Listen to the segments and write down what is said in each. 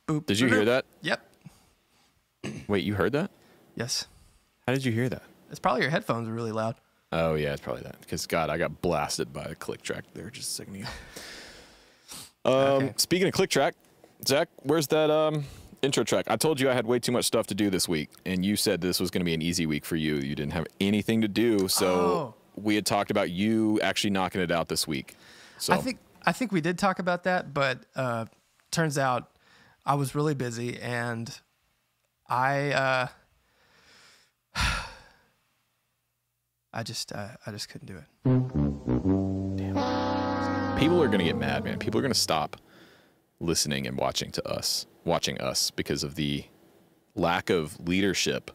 Boop. Did you hear that? Yep. Wait, you heard that? Yes. How did you hear that? It's probably your headphones are really loud. Oh, yeah, it's probably that. Because, God, I got blasted by a click track there just a second ago. Okay. Speaking of click track, Zach, where's that intro track? I told you I had way too much stuff to do this week, and you said this was going to be an easy week for you. You didn't have anything to do, so we had talked about you actually knocking it out this week. So I think we did talk about that, but turns out I was really busy, and I just couldn't do it. Damn. People are going to get mad, man. People are going to stop listening and watching us because of the lack of leadership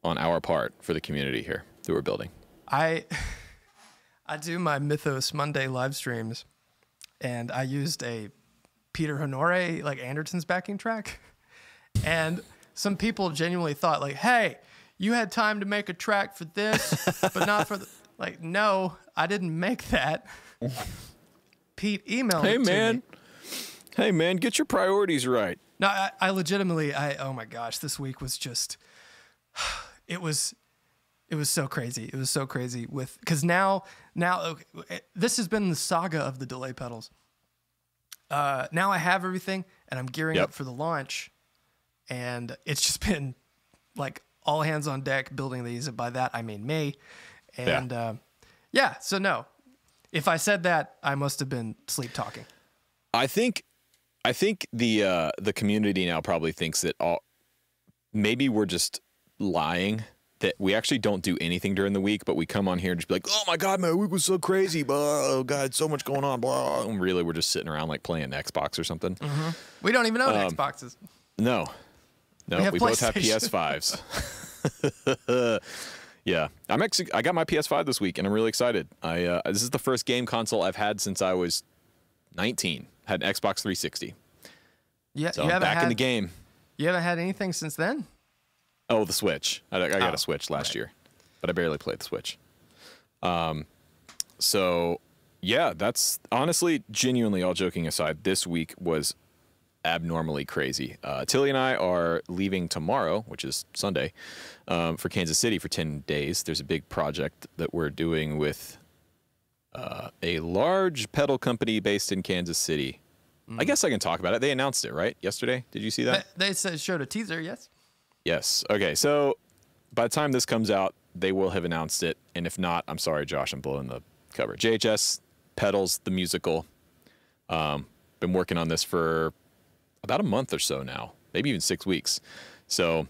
on our part for the community here that we're building. I do my Mythos Monday live streams, and I used a Peter Honore, like Anderton's backing track, and some people genuinely thought, like, hey, you had time to make a track for this, but not for the... Like, no, I didn't make that. Pete emailed it to me. Hey, man, get your priorities right. No, I legitimately, oh my gosh, this week was just, it was so crazy. It was so crazy because now, okay, this has been the saga of the delay pedals. Now I have everything, and I'm gearing up for the launch, and it's just been like all hands on deck building these. And by that, I mean me. And so no, if I said that, I must have been sleep talking. I think the community now probably thinks that maybe we're just lying, that we actually don't do anything during the week, but we come on here and just be like, oh my God, my week was so crazy, blah, oh God, so much going on, blah. And really we're just sitting around like playing Xbox or something. Mm-hmm. We don't even own Xboxes. No, we both have PS5s. Yeah, I got my PS5 this week, and I'm really excited. This is the first game console I've had since I was 19. Had an Xbox 360. Yeah, so I'm back in the game. You haven't had anything since then? Oh, the Switch. I got a Switch last year, but I barely played the Switch. So yeah, that's honestly, genuinely, all joking aside, this week was abnormally crazy. Tilly and I are leaving tomorrow, which is Sunday, for Kansas City for 10 days. There's a big project that we're doing with a large pedal company based in Kansas City. I guess I can talk about it. They announced it, right? Yesterday? Did you see that? They showed a teaser, yes. Yes. Okay, so by the time this comes out, they will have announced it. And if not, I'm sorry, Josh, I'm blowing the cover. JHS Pedals, the musical. Been working on this for about a month or so now, maybe even 6 weeks. So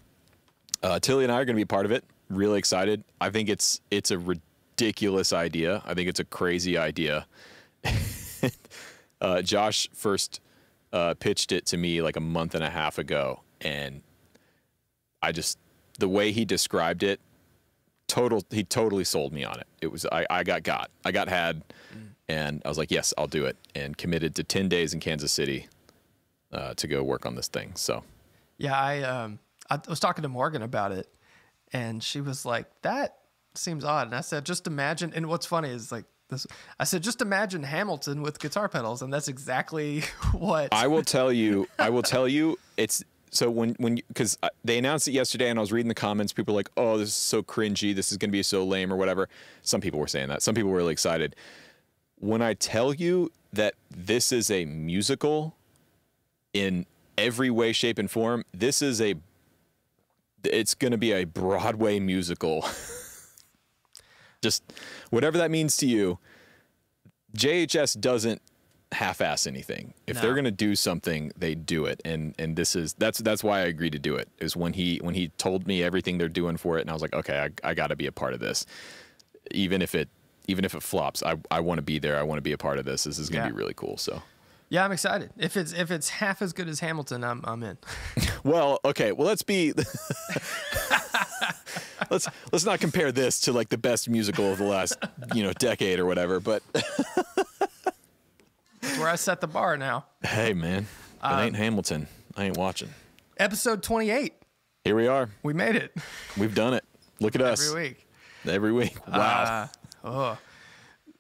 Tilly and I are going to be part of it. Really excited. I think it's a ridiculous idea. I think it's a crazy idea. Josh first pitched it to me like a month and a half ago, and the way he described it, he totally sold me on it. It was I got had, and I was like, yes, I'll do it, and committed to 10 days in Kansas City to go work on this thing. So yeah, I was talking to Morgan about it, and she was like, that seems odd. And I said, just imagine, and what's funny is like this, I said, just imagine Hamilton with guitar pedals, and that's exactly what I will tell you. It's so because they announced it yesterday, and I was reading the comments. People were like, "Oh, this is so cringy. This is going to be so lame," or whatever. Some people were saying that. Some people were really excited. When I tell you that this is a musical in every way, shape, and form, it's going to be a Broadway musical. Just whatever that means to you. JHS doesn't half-ass anything. If they're going to do something, they do it. And that's why I agreed to do it. Is when he told me everything they're doing for it, and I was like, okay, I got to be a part of this. Even if it flops, I want to be there. I want to be a part of this. This is going to be really cool. So yeah, I'm excited. If it's half as good as Hamilton, I'm in. Well, okay. Well, let's not compare this to like the best musical of the last, decade or whatever, but that's where I set the bar now. Hey man, if it ain't Hamilton, I ain't watching. Episode 28. Here we are. We made it. We've done it. Look at us. Every week. Wow.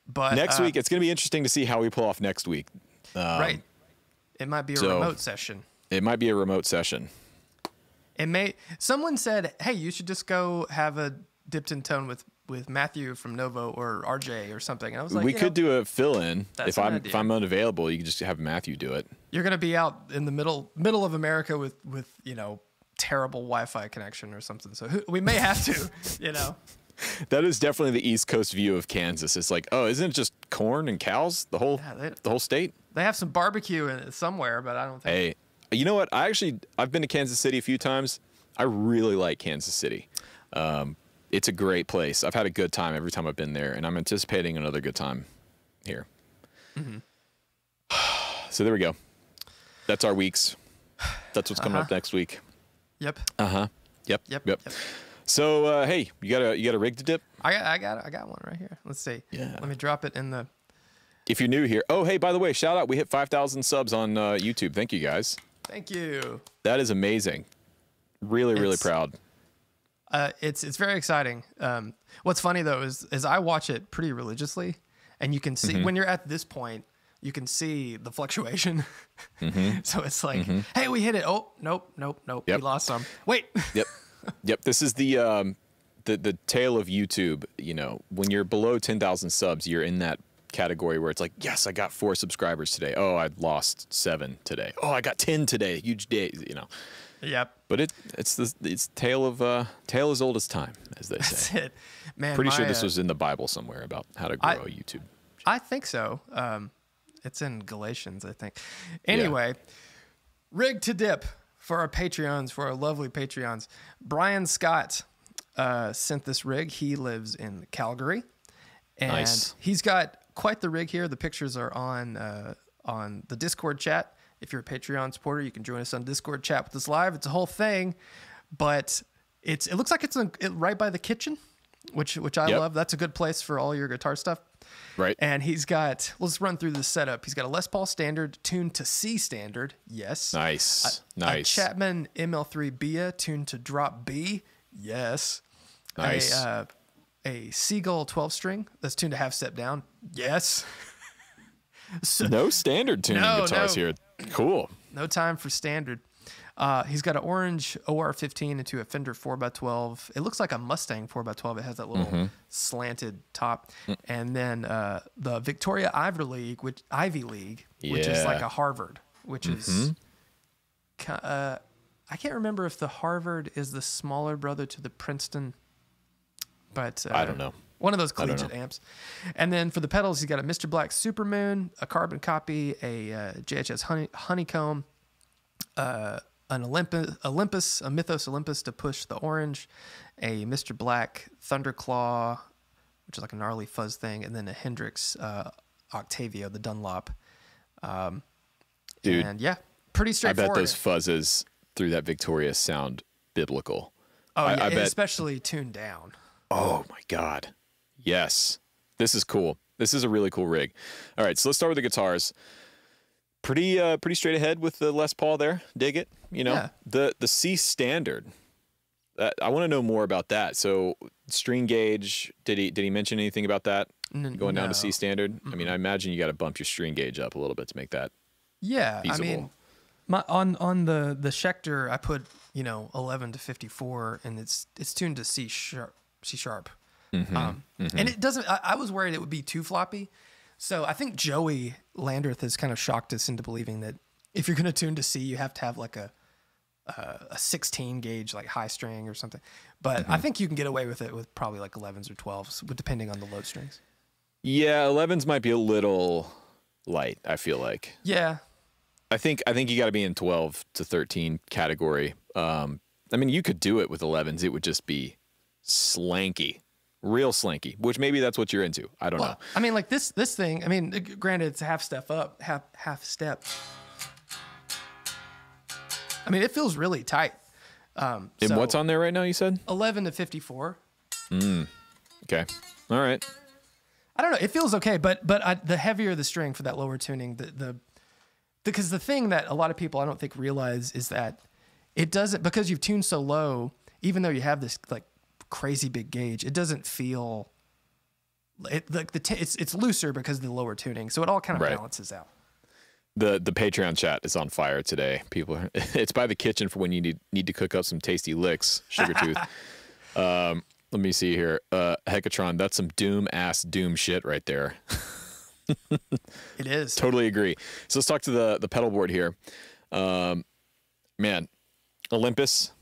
But next week, it's going to be interesting to see how we pull off next week. Right. It might be a remote session. It might be a remote session. It may. Someone said, "Hey, you should just go have a dipped in tone with Matthew from Novo or RJ or something." And I was like, we could do a fill-in if I'm unavailable. You can just have Matthew do it. You're gonna be out in the middle of America with terrible Wi-Fi connection or something. So we may have to, That is definitely the East Coast view of Kansas. It's like, oh, isn't it just corn and cows? The whole state. They have some barbecue somewhere, but I don't think. Hey, you know what? I've been to Kansas City a few times. I really like Kansas City. It's a great place. I've had a good time every time I've been there, and I'm anticipating another good time here. Mm-hmm. So there we go. That's our weeks. That's what's coming up next week. Yep. Yep. So hey, you got a rig to dip? I got one right here. Let's see. Yeah. Let me drop it in the. If you're new here, oh hey, by the way, shout out! We hit 5,000 subs on YouTube. Thank you guys. Thank you. That is amazing. Really proud. It's very exciting. What's funny though is I watch it pretty religiously, and you can see when you're at this point, you can see the fluctuation. So it's like, hey, we hit it. Oh, nope. Yep. We lost some. Wait. Yep. This is the tale of YouTube. When you're below 10,000 subs, you're in that category where it's like, yes, I got 4 subscribers today. Oh, I lost 7 today. Oh, I got 10 today. Huge day. Yep. But it's tale as old as time, as they say. That's it, man. Pretty sure this was in the Bible somewhere about how to grow a YouTube. I think so. It's in Galatians, I think. Anyway, rig to dip for our Patreons, for our lovely Patreons. Brian Scott sent this rig. He lives in Calgary, and he's got quite the rig here. The pictures are on the Discord chat. If you're a Patreon supporter, you can join us on Discord chat with us live. It's a whole thing, but it looks like it's right by the kitchen, which I love. That's a good place for all your guitar stuff. Right. And let's run through the setup. He's got a Les Paul Standard tuned to C Standard. Yes. Nice. A Chapman ML3 Bia tuned to drop B. Yes. Nice. A Seagull 12 string that's tuned to half step down. Yes. So, no standard tuning guitars here. Cool. No time for standard. He's got an orange OR15 into a Fender 4x12. It looks like a Mustang 4x12. It has that little slanted top. And then the Victoria Ivy League, which is like a Harvard, which is... I can't remember if the Harvard is the smaller brother to the Princeton, but... I don't know. One of those collegiate amps. And then for the pedals, he's got a Mr. Black Supermoon, a carbon copy, a JHS Honeycomb, an Olympus, a Mythos Olympus to push the orange, a Mr. Black Thunderclaw, which is like a gnarly fuzz thing, and then a Hendrix Octavio, the Dunlop. Dude. And yeah, pretty straightforward. I bet those fuzzes through that Victoria sound biblical. Oh, I bet. Especially tuned down. Oh my God. Yes. This is cool. This is a really cool rig. All right, so let's start with the guitars. Pretty straight ahead with the Les Paul there. Dig it. The C Standard. I want to know more about that. So string gauge, did he mention anything about that? Going down to C Standard? I mean, I imagine you got to bump your string gauge up a little bit to make that feasible. I mean, on the Schecter, I put 11 to 54, and it's tuned to C sharp. And it doesn't. I was worried it would be too floppy, so I think Joey Landreth has kind of shocked us into believing that if you're going to tune to C, you have to have like a 16 gauge like high string or something. But I think you can get away with it with probably like 11s or 12s, depending on the low strings. Yeah, 11s might be a little light. I feel like. Yeah. I think you got to be in 12 to 13 category. I mean, you could do it with 11s. It would just be slanky, real slanky, which maybe that's what you're into. I don't know. I mean, like this thing, I mean, granted it's a half step up, half step. I mean, it feels really tight. And what's on there right now, you said? 11 to 54. Okay. All right. I don't know. It feels okay, but the heavier the string for that lower tuning, because the thing that a lot of people I don't think realize is that it doesn't, because you've tuned so low, even though you have this like crazy big gauge, it doesn't feel it's looser because of the lower tuning, so it all kind of balances out. The Patreon chat is on fire today. People, it's by the kitchen for when you need to cook up some tasty licks, Sugar Tooth. Let me see here. Hecatron, that's some doom shit right there. It is. Totally agree. So let's talk to the pedal board here. Man, Olympus,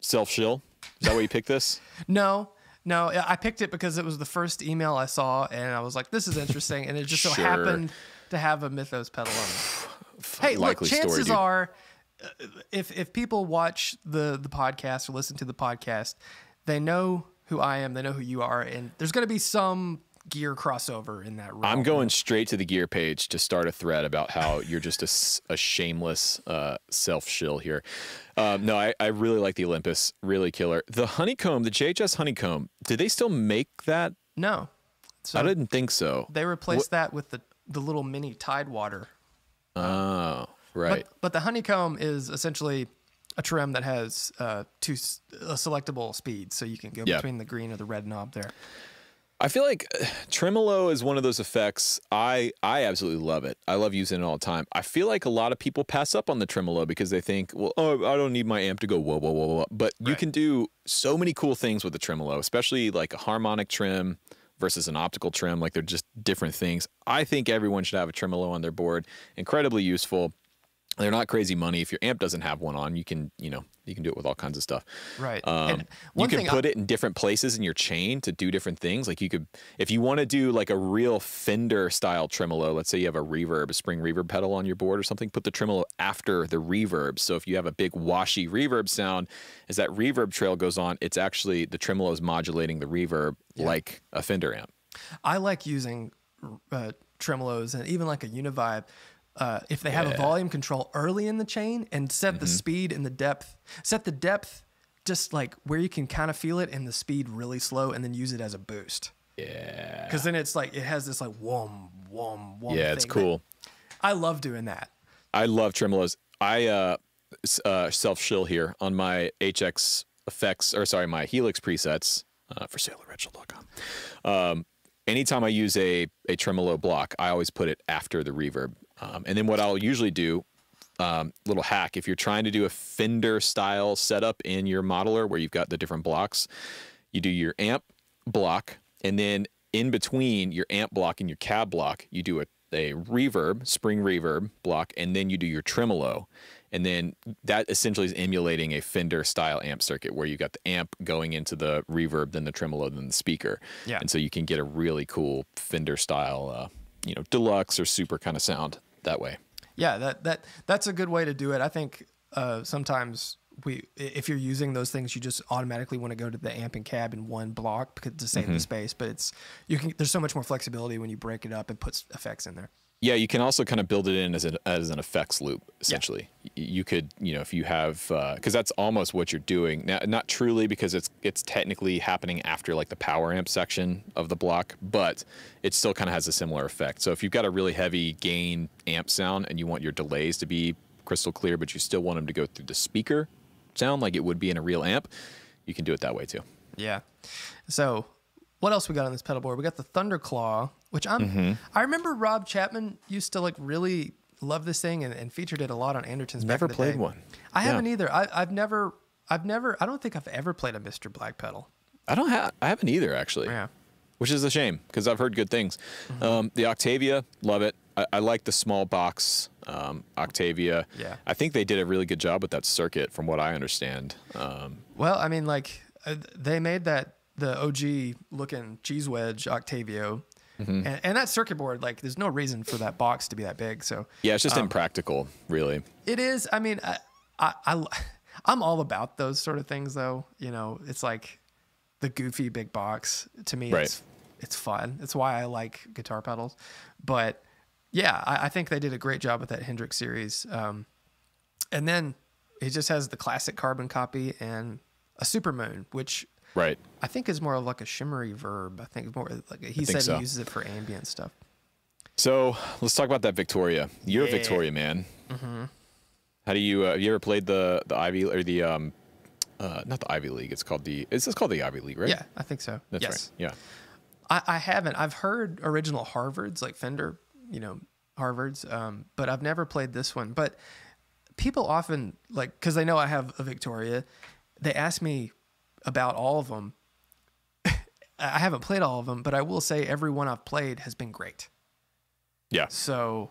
self-shill. Is that why you picked this? No, I picked it because it was the first email I saw, and I was like, this is interesting. And it just so happened to have a Mythos pedal on it. Hey, look, chances are, if people watch the podcast or listen to the podcast, they know who I am, they know who you are, and there's going to be some gear crossover in that realm. I'm going straight to the gear page to start a thread about how you're just a shameless self-shill here. No, I really like the Olympus, really killer. The Honeycomb, the JHS Honeycomb, do they still make that? No. So I didn't think so. They replaced that with the little mini Tidewater. Oh, right. But the Honeycomb is essentially a trim that has two selectable speeds, so you can go between the green or the red knob there. I feel like tremolo is one of those effects. I absolutely love it. I love using it all the time. I feel like a lot of people pass up on the tremolo because they think, well, oh, I don't need my amp to go whoa, whoa, whoa, whoa. But you can do so many cool things with the tremolo, especially like a harmonic trim versus an optical trim. Like they're just different things. I think everyone should have a tremolo on their board. Incredibly useful. They're not crazy money. If your amp doesn't have one on, you can do it with all kinds of stuff. Right. You can put it in different places in your chain to do different things. Like you could, if you want to do like a real Fender style tremolo, let's say you have a spring reverb pedal on your board or something, put the tremolo after the reverb. So if you have a big washy reverb sound, as that reverb trail goes on, it's actually the tremolo is modulating the reverb like a Fender amp. I like using tremolos and even like a Univibe. If they have a volume control early in the chain and set the speed and the depth, just like where you can kind of feel it and the speed really slow, and then use it as a boost. Yeah. Because then it's like, it has this like whom, whum, whum. Yeah, it's cool. I love doing that. I love tremolos. I self-shill here on my HX effects, my Helix presets for sale at redshell.com. Anytime I use a tremolo block, I always put it after the reverb. And then what I'll usually do, little hack, if you're trying to do a Fender style setup in your modeler where you've got the different blocks, you do your amp block, and then in between your amp block and your cab block, you do a reverb, spring reverb block, and then you do your tremolo. And then that essentially is emulating a Fender style amp circuit where you got the amp going into the reverb, then the tremolo, then the speaker. Yeah. And so you can get a really cool Fender style, deluxe or super kind of sound that way. Yeah, that's a good way to do it. I think sometimes if you're using those things, you just automatically want to go to the amp and cab in one block because to save the space. But there's so much more flexibility when you break it up and put effects in there. Yeah, you can also kind of build it in as an effects loop, essentially. Yeah. You could, if you have, because that's almost what you're doing. Now, not truly, because it's technically happening after like the power amp section of the block, but it still kind of has a similar effect. So if you've got a really heavy gain amp sound and you want your delays to be crystal clear, but you still want them to go through the speaker sound like it would be in a real amp, you can do it that way too. Yeah. So what else we got on this pedal board? We got the Thunderclaw, which I remember Rob Chapman used to like really love this thing and featured it a lot on Anderton's. Never played one. I haven't either. I don't think I've ever played a Mr. Black pedal. I haven't either, actually. Yeah. Which is a shame because I've heard good things. The Octavia, love it. I like the small box Octavia. Yeah. I think they did a really good job with that circuit from what I understand. Well, I mean, like they made the OG looking cheese wedge Octavio. And that circuit board, like, there's no reason for that box to be that big. So yeah, it's just impractical, really. It is. I mean, I'm all about those sort of things, though. It's like the goofy big box to me. Right. It's fun. It's why I like guitar pedals. But yeah, I think they did a great job with that Hendrix series. And then it just has the classic carbon copy and a Supermoon, which. Right. I think it's more of like a shimmery verb. I think more like he said he uses it for ambient stuff. So let's talk about that Victoria. You're a Victoria man. How do you have you ever played the Ivy or the not the Ivy League? It's just called the Ivy League, right? Yeah, I think so. That's right. Yeah. I haven't. I've heard original Harvards like Fender, Harvards, but I've never played this one. But people often, like, because they know I have a Victoria, they ask me about all of them. I haven't played all of them, but I will say every one I've played has been great. Yeah. So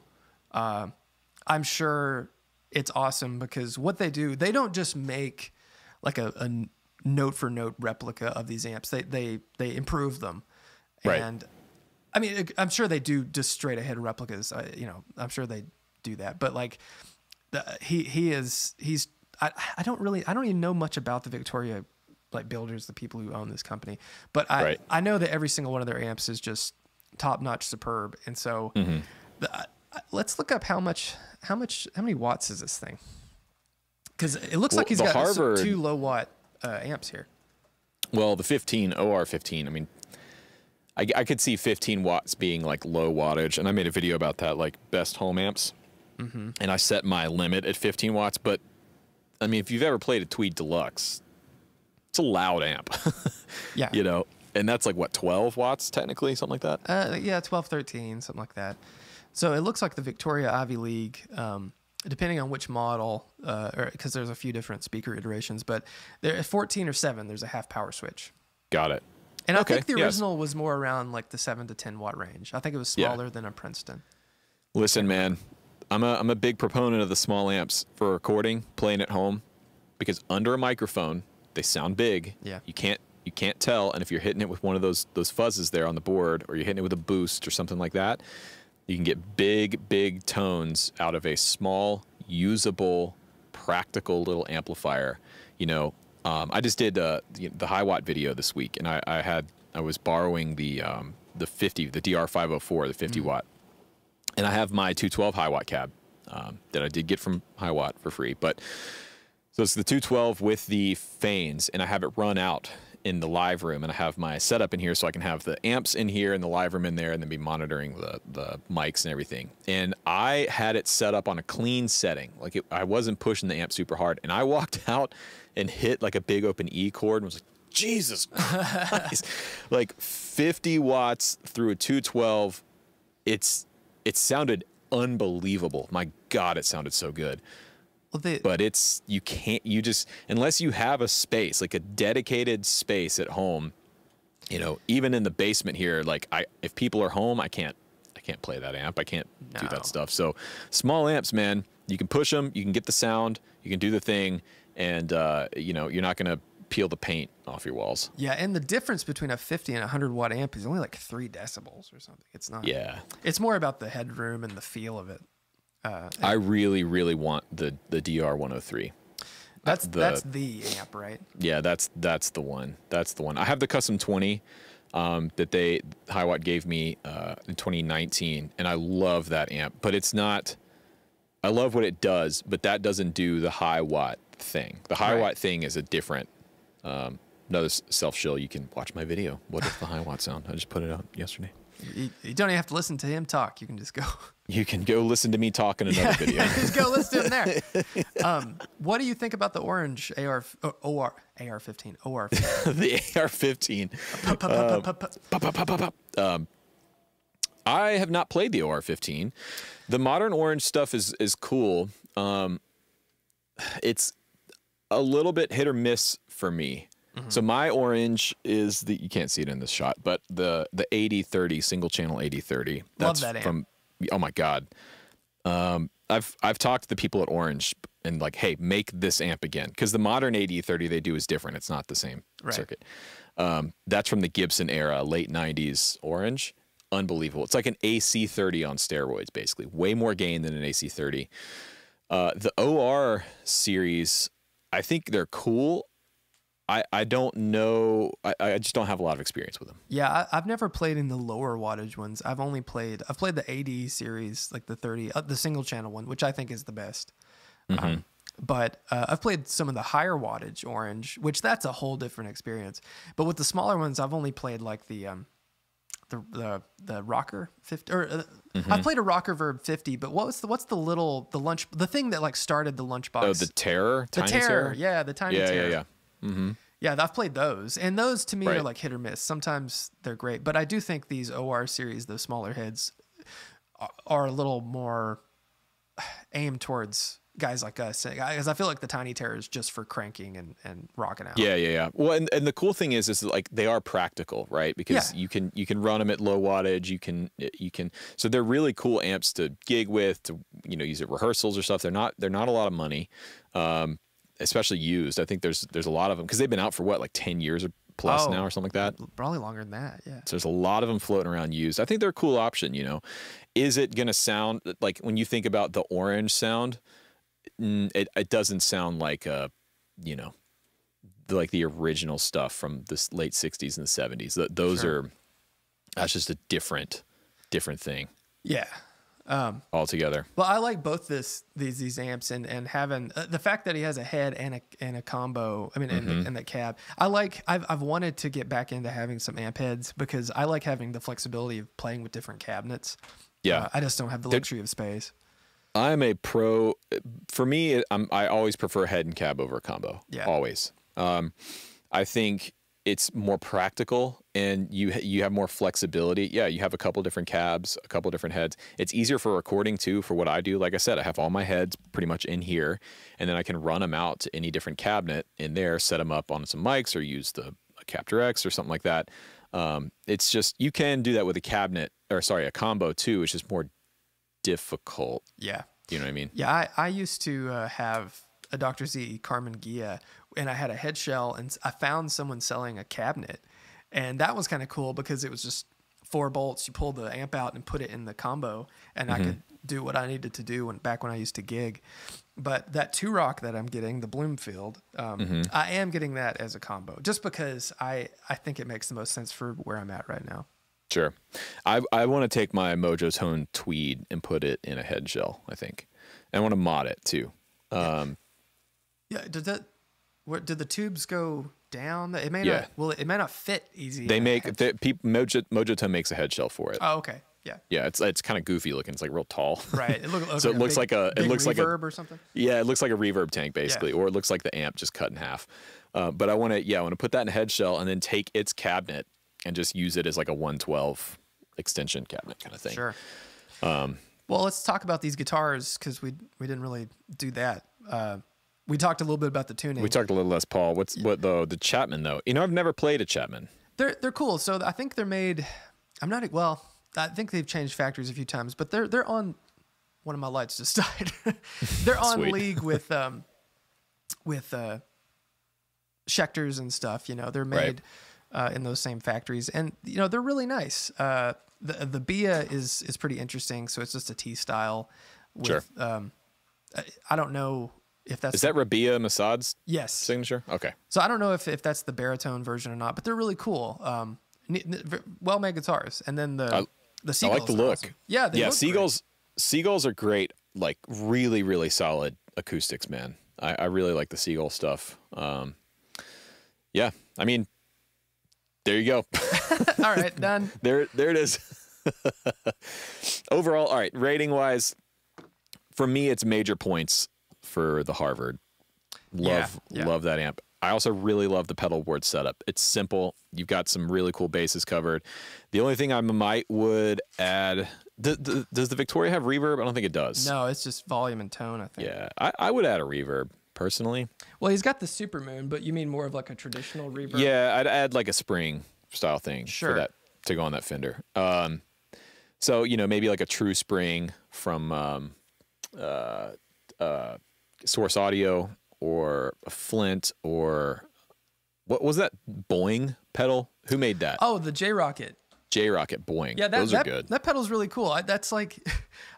I'm sure it's awesome because what they do, they don't just make like a note for note replica of these amps. They improve them. Right. And I mean, I'm sure they do just straight ahead replicas. I'm sure they do that, but like I don't even know much about the Victoria like builders, the people who own this company, but I know that every single one of their amps is just top notch, superb. And so let's look up how many watts is this thing? Because it looks like he's got Harvard, 2 low watt amps here. Well, the 15 OR15. I mean, I could see 15 watts being like low wattage, and I made a video about that, like best home amps, and I set my limit at 15 watts. But I mean, if you've ever played a Tweed Deluxe, it's a loud amp. Yeah, and that's like what, 12 watts technically, something like that. Yeah, 12, 13, something like that. So it looks like the Victoria Ivy League, depending on which model, because there's a few different speaker iterations, but there 14 or 7, there's a half power switch. Got it. And I think the original was more around like the 7 to 10 watt range. I think it was smaller than a Princeton. Listen, man, I'm a big proponent of the small amps for recording, playing at home, because under a microphone they sound big. Yeah. You can't tell, and if you're hitting it with one of those fuzzes there on the board, or you're hitting it with a boost or something like that, you can get big tones out of a small, usable, practical little amplifier. I just did the high watt video this week, and I was borrowing the DR504, the 50 watt, and I have my 212 high watt cab that I did get from High Watt for free. But so it's the 212 with the Fanes, and I have it run out in the live room, and I have my setup in here so I can have the amps in here and the live room in there, and then be monitoring the mics and everything. And I had it set up on a clean setting, like I wasn't pushing the amp super hard, and I walked out and hit like a big open E chord and was like, Jesus Christ. Like 50 watts through a 212. It sounded unbelievable. My God, it sounded so good. But unless you have a space, like a dedicated space at home, even in the basement here, like if people are home, I can't play that amp. I can't do that stuff. So small amps, man, you can push them, you can get the sound, you can do the thing, and you're not going to peel the paint off your walls. Yeah, and the difference between a 50 and a 100 watt amp is only like 3 decibels or something. It's not. Yeah. It's more about the headroom and the feel of it. I really, really want the DR103. That's the amp, right? Yeah, that's the one. That's the one. I have the Custom 20 that High Watt gave me in 2019, and I love that amp. But it's not. I love what it does, but that doesn't do the High Watt thing. The High Watt thing is a different. Another self-shill. You can watch my video. What is the High Watt sound? I just put it out yesterday. You don't even have to listen to him talk. You can just go. You can go listen to me talk in another video. Just go listen to him there. What do you think about the orange AR-15? The AR-15. I have not played the OR-15. The modern orange stuff is cool. It's a little bit hit or miss for me. So my orange is you can't see it in this shot, but the 8030 single channel 8030. That's Love that amp. From, oh my God. I've talked to the people at Orange and like, hey, make this amp again. Cause the modern 8030 they do is different. It's not the same circuit. That's from the Gibson era, late 90s Orange. Unbelievable. It's like an AC30 on steroids, basically. Way more gain than an AC30. The OR series, I think they're cool. I don't know. I just don't have a lot of experience with them. Yeah, I've never played in the lower wattage ones. I've played the 80 series, like the 30, the single channel one, which I think is the best. But I've played some of the higher wattage orange, which that's a whole different experience. But with the smaller ones, I've only played like the rocker 50 or I've played a rocker Verb 50, but what's the thing that like started the lunchbox? Oh, the Terror? The Terror. Yeah, the Tiny Terror. Yeah. Yeah, I've played those, and those to me are like hit or miss. Sometimes they're great, but I do think these OR series, those smaller heads, are a little more aimed towards guys like us, because I feel like the Tiny Terror is just for cranking and rocking out. Yeah. Well, and the cool thing is like they are practical, right? Because you can run them at low wattage. You can. So they're really cool amps to gig with, to use at rehearsals or stuff. They're not a lot of money, especially used. I think there's a lot of them because they've been out for what, like 10 years or plus now or something like that. Probably longer than that. Yeah. So there's a lot of them floating around used. I think they're a cool option. Is it gonna sound like, when you think about the orange sound? It doesn't sound like like the original stuff from the late 60s and the 70s. Those are, that's just a different thing. Yeah. Altogether. Well, I like both these amps and having the fact that he has a head and a combo. I mean, and the cab. I've wanted to get back into having some amp heads because I like having the flexibility of playing with different cabinets. Yeah. I just don't have the luxury of space. I'm a pro. For me, I always prefer head and cab over combo. Yeah. Always. I think it's more practical and you have more flexibility. Yeah, you have a couple different cabs, a couple different heads. It's easier for recording too, for what I do. Like I said, I have all my heads pretty much in here, and then I can run them out to any different cabinet in there, set them up on some mics, or use a Capture X or something like that. It's just, you can do that with a combo too. It's just more difficult. Yeah. You know what I mean? Yeah, I used to have a Dr. Z Carmen Gia, and I had a head shell, and I found someone selling a cabinet, and that was kind of cool because it was just 4 bolts. You pull the amp out and put it in the combo, and I could do what I needed to do back when I used to gig. But that 2-Rock that I'm getting, the Bloomfield, I am getting that as a combo, just because I think it makes the most sense for where I'm at right now. Sure. I want to take my Mojo Tone Tweed and put it in a head shell, I think. And I want to mod it too. Did the tubes go down? It may not. Well, it may not fit easy. Mojo Tone makes a head shell for it. Oh, okay. Yeah. Yeah, it's kind of goofy looking. It's like real tall. Right. So it looks like a reverb or something. Yeah, it looks like a reverb tank basically, or it looks like the amp just cut in half. But I want to put that in a head shell and then take its cabinet and just use it as like a 112 extension cabinet kind of thing. Sure. Well, let's talk about these guitars because we didn't really do that. We talked a little bit about the tuning. We talked a little less, Paul. What though? The Chapman though. I've never played a Chapman. They're cool. So I think they're made. I think they've changed factories a few times, but they're on. One of my lights just died. They're on league with Schecters and stuff. They're made in those same factories, and they're really nice. The Bia is pretty interesting. So it's just a T style. With, I don't know if that's... Is that Rabia Massad's yes signature? Okay. So I don't know if that's the baritone version or not, but they're really cool. Well-made guitars. And then the Seagulls. I like the look. Awesome. Yeah, they look Seagulls. Great. Seagulls are great. Like really, really solid acoustics, man. I really like the Seagull stuff. Yeah. I mean, there you go. All right, done. There it is. Overall, all right, rating wise, for me, it's major points for the Harvard. Love that amp. I also really love the pedal board setup. It's simple. You've got some really cool bases covered. The only thing I would add, does the Victoria have reverb? I don't think it does. No, it's just volume and tone, I think. Yeah, I would add a reverb personally. Well, he's got the Supermoon, but you mean more of like a traditional reverb? Yeah, I'd add like a spring style thing for that to go on that Fender. So maybe like a true spring from Source Audio, or a Flint, or what was that Boeing pedal? Who made that? Oh, the J-Rocket. J-Rocket Boeing. Yeah, those are good. That pedal's really cool. That's like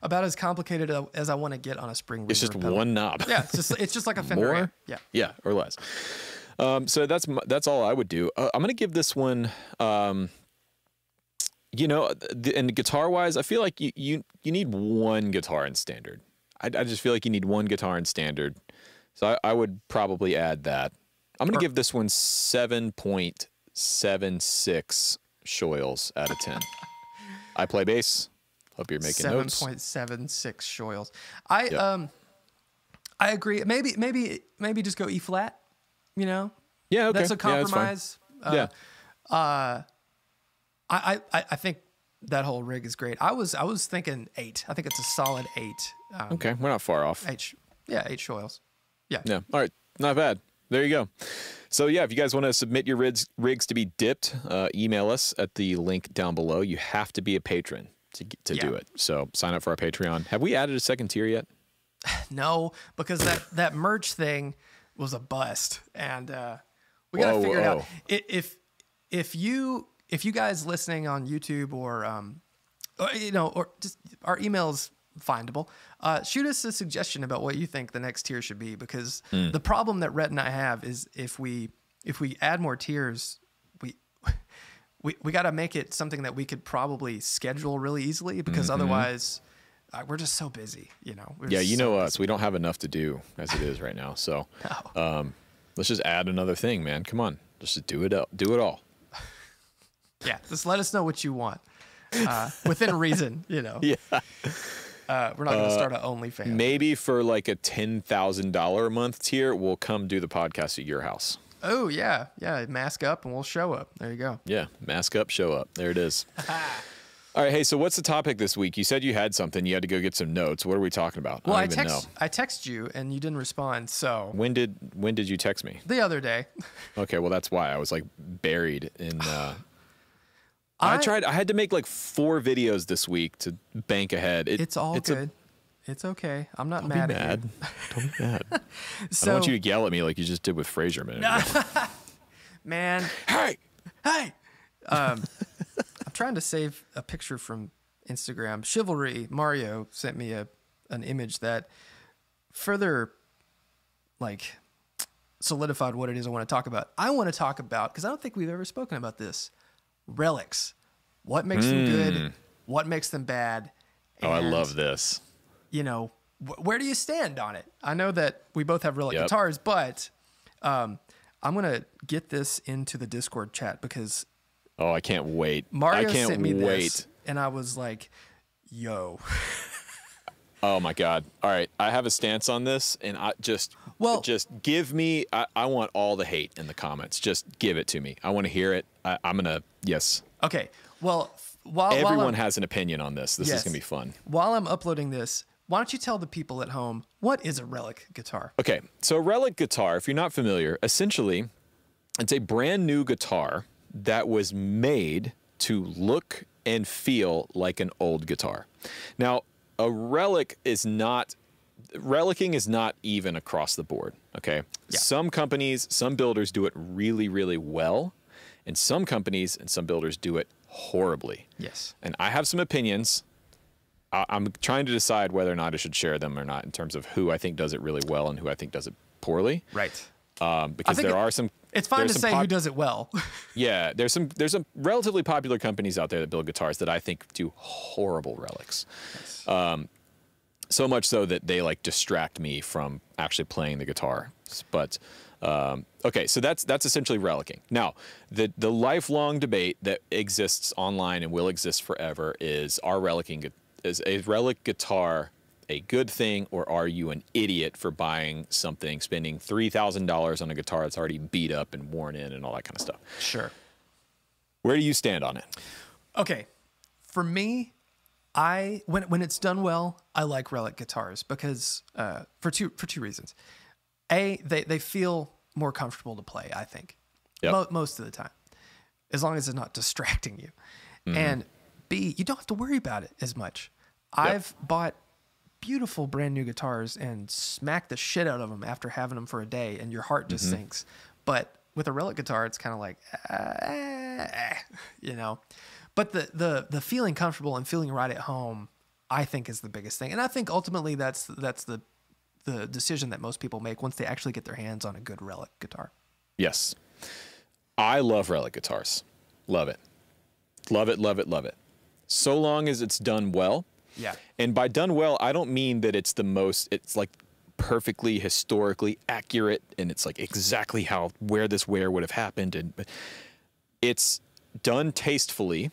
about as complicated as I want to get on a spring. It's just pedal. one knob. Yeah, it's just like a Fender amp. Yeah, or less. So that's all I would do. I'm gonna give this one. And guitar wise, I feel like you need one guitar in standard. I just feel like you need one guitar in standard. So I would probably add that. I'm going to give this one 7.76 shoyles out of 10. I play bass. Hope you're making notes. 7.76 shoyles. I agree. Maybe just go E flat. Yeah, okay. That's a compromise. Yeah. I think That whole rig is great. I was thinking 8. I think it's a solid 8. Okay, we're not far off. 8 shoils. Yeah. Yeah. All right. Not bad. There you go. So yeah, if you guys want to submit your rigs to be dipped, email us at the link down below. You have to be a patron to do it. So sign up for our Patreon. Have we added a second tier yet? No, because that merch thing was a bust, and we got to figure it out. If you guys listening on YouTube or just our email's findable, shoot us a suggestion about what you think the next tier should be, because the problem that Rhett and I have is if we add more tiers, we got to make it something that we could probably schedule really easily, because otherwise we're just so busy, Yeah, you know us. We don't have enough to do as it is right now. So let's just add another thing, man. Come on. Let's just do it all. Yeah, just let us know what you want. Within reason, Yeah. We're not going to start an OnlyFans. Maybe for like a $10,000 a month tier, we'll come do the podcast at your house. Oh, yeah. Yeah, mask up and we'll show up. There you go. Yeah, mask up, show up. There it is. All right, hey, so what's the topic this week? You said you had something. You had to go get some notes. What are we talking about? Well, I don't even know. I text you and you didn't respond, so. When did you text me? The other day. Okay, well, that's why. I was like buried in... I had to make like 4 videos this week to bank ahead. It's all good. It's okay. I'm not mad at you. Don't be mad. I don't want you to yell at me like you just did with Fraser a minute ago. Man. Hey! I'm trying to save a picture from Instagram. Chivalry Mario sent me an image that further solidified what it is I want to talk about. I want to talk about, because I don't think we've ever spoken about this, relics. What makes them good? What makes them bad? And, I love this. Where do you stand on it? I know that we both have Relic guitars, but I'm going to get this into the Discord chat because... Oh, I can't wait. Mario sent me this, and I was like, yo. Oh, my God. All right. I have a stance on this, and just give me... I want all the hate in the comments. Just give it to me. I want to hear it. I'm going to... Yes. Okay. Well, everyone has an opinion on this. This is going to be fun. While I'm uploading this, why don't you tell the people at home, what is a Relic guitar? Okay. So a Relic guitar, if you're not familiar, essentially, it's a brand new guitar that was made to look and feel like an old guitar. Now, a Relic is not... Relicing is not even across the board, okay? Yeah. Some companies, some builders do it really, really well, and some companies and some builders do it horribly. Yes. And I have some opinions. I'm trying to decide whether or not I should share them or not in terms of who I think does it really well and who I think does it poorly. Right. Because there are some... It's fine to say who does it well. Yeah, there's some relatively popular companies out there that build guitars that I think do horrible relics. Yes. So much so that they distract me from actually playing the guitar. But okay, so that's essentially relicing. Now, the lifelong debate that exists online and will exist forever is is a relic guitar a good thing, or are you an idiot for buying something, spending $3,000 on a guitar that's already beat up and worn in and all that kind of stuff? Sure. Where do you stand on it? Okay, for me, when it's done well, I like Relic guitars because for two reasons. A, they feel more comfortable to play, I think, most of the time, as long as it's not distracting you. Mm-hmm. And B, you don't have to worry about it as much. I've bought beautiful brand new guitars and smacked the shit out of them after having them for a day, and your heart just sinks. But with a Relic guitar, it's kind of like, But the feeling comfortable and feeling right at home, I think, is the biggest thing. And I think ultimately that's the decision that most people make once they actually get their hands on a good Relic guitar. Yes. I love Relic guitars. Love it. Love it, love it, love it. So long as it's done well. Yeah. And by done well, I don't mean that it's it's perfectly historically accurate and it's exactly where this wear would have happened. But it's done tastefully.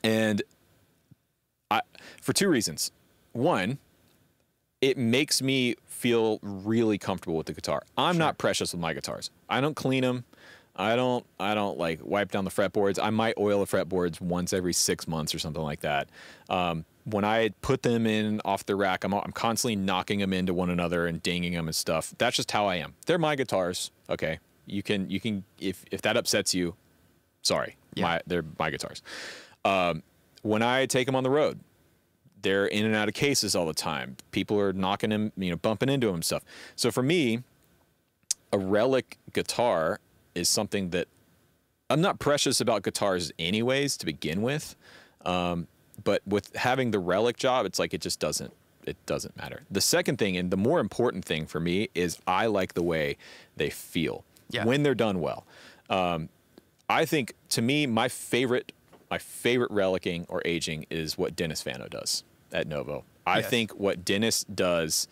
And for 2 reasons. One, it makes me feel really comfortable with the guitar. I'm not precious with my guitars. I don't clean them. I don't like wipe down the fretboards. I might oil the fretboards once every 6 months or something like that. When I put them in off the rack, I'm constantly knocking them into one another and dinging them and stuff. That's just how I am. They're my guitars. Okay. You can, if that upsets you, sorry. Yeah. They're my guitars. When I take them on the road, they're in and out of cases all the time. People are knocking them, bumping into them and stuff. So for me, a Relic guitar is something that I'm not precious about guitars anyways to begin with. But with having the Relic job, it's like it doesn't matter. The second thing, and the more important thing for me, is I like the way they feel when they're done well. I think, to me, my favorite relicing or aging is what Dennis Fano does at Novo. I think what Dennis does,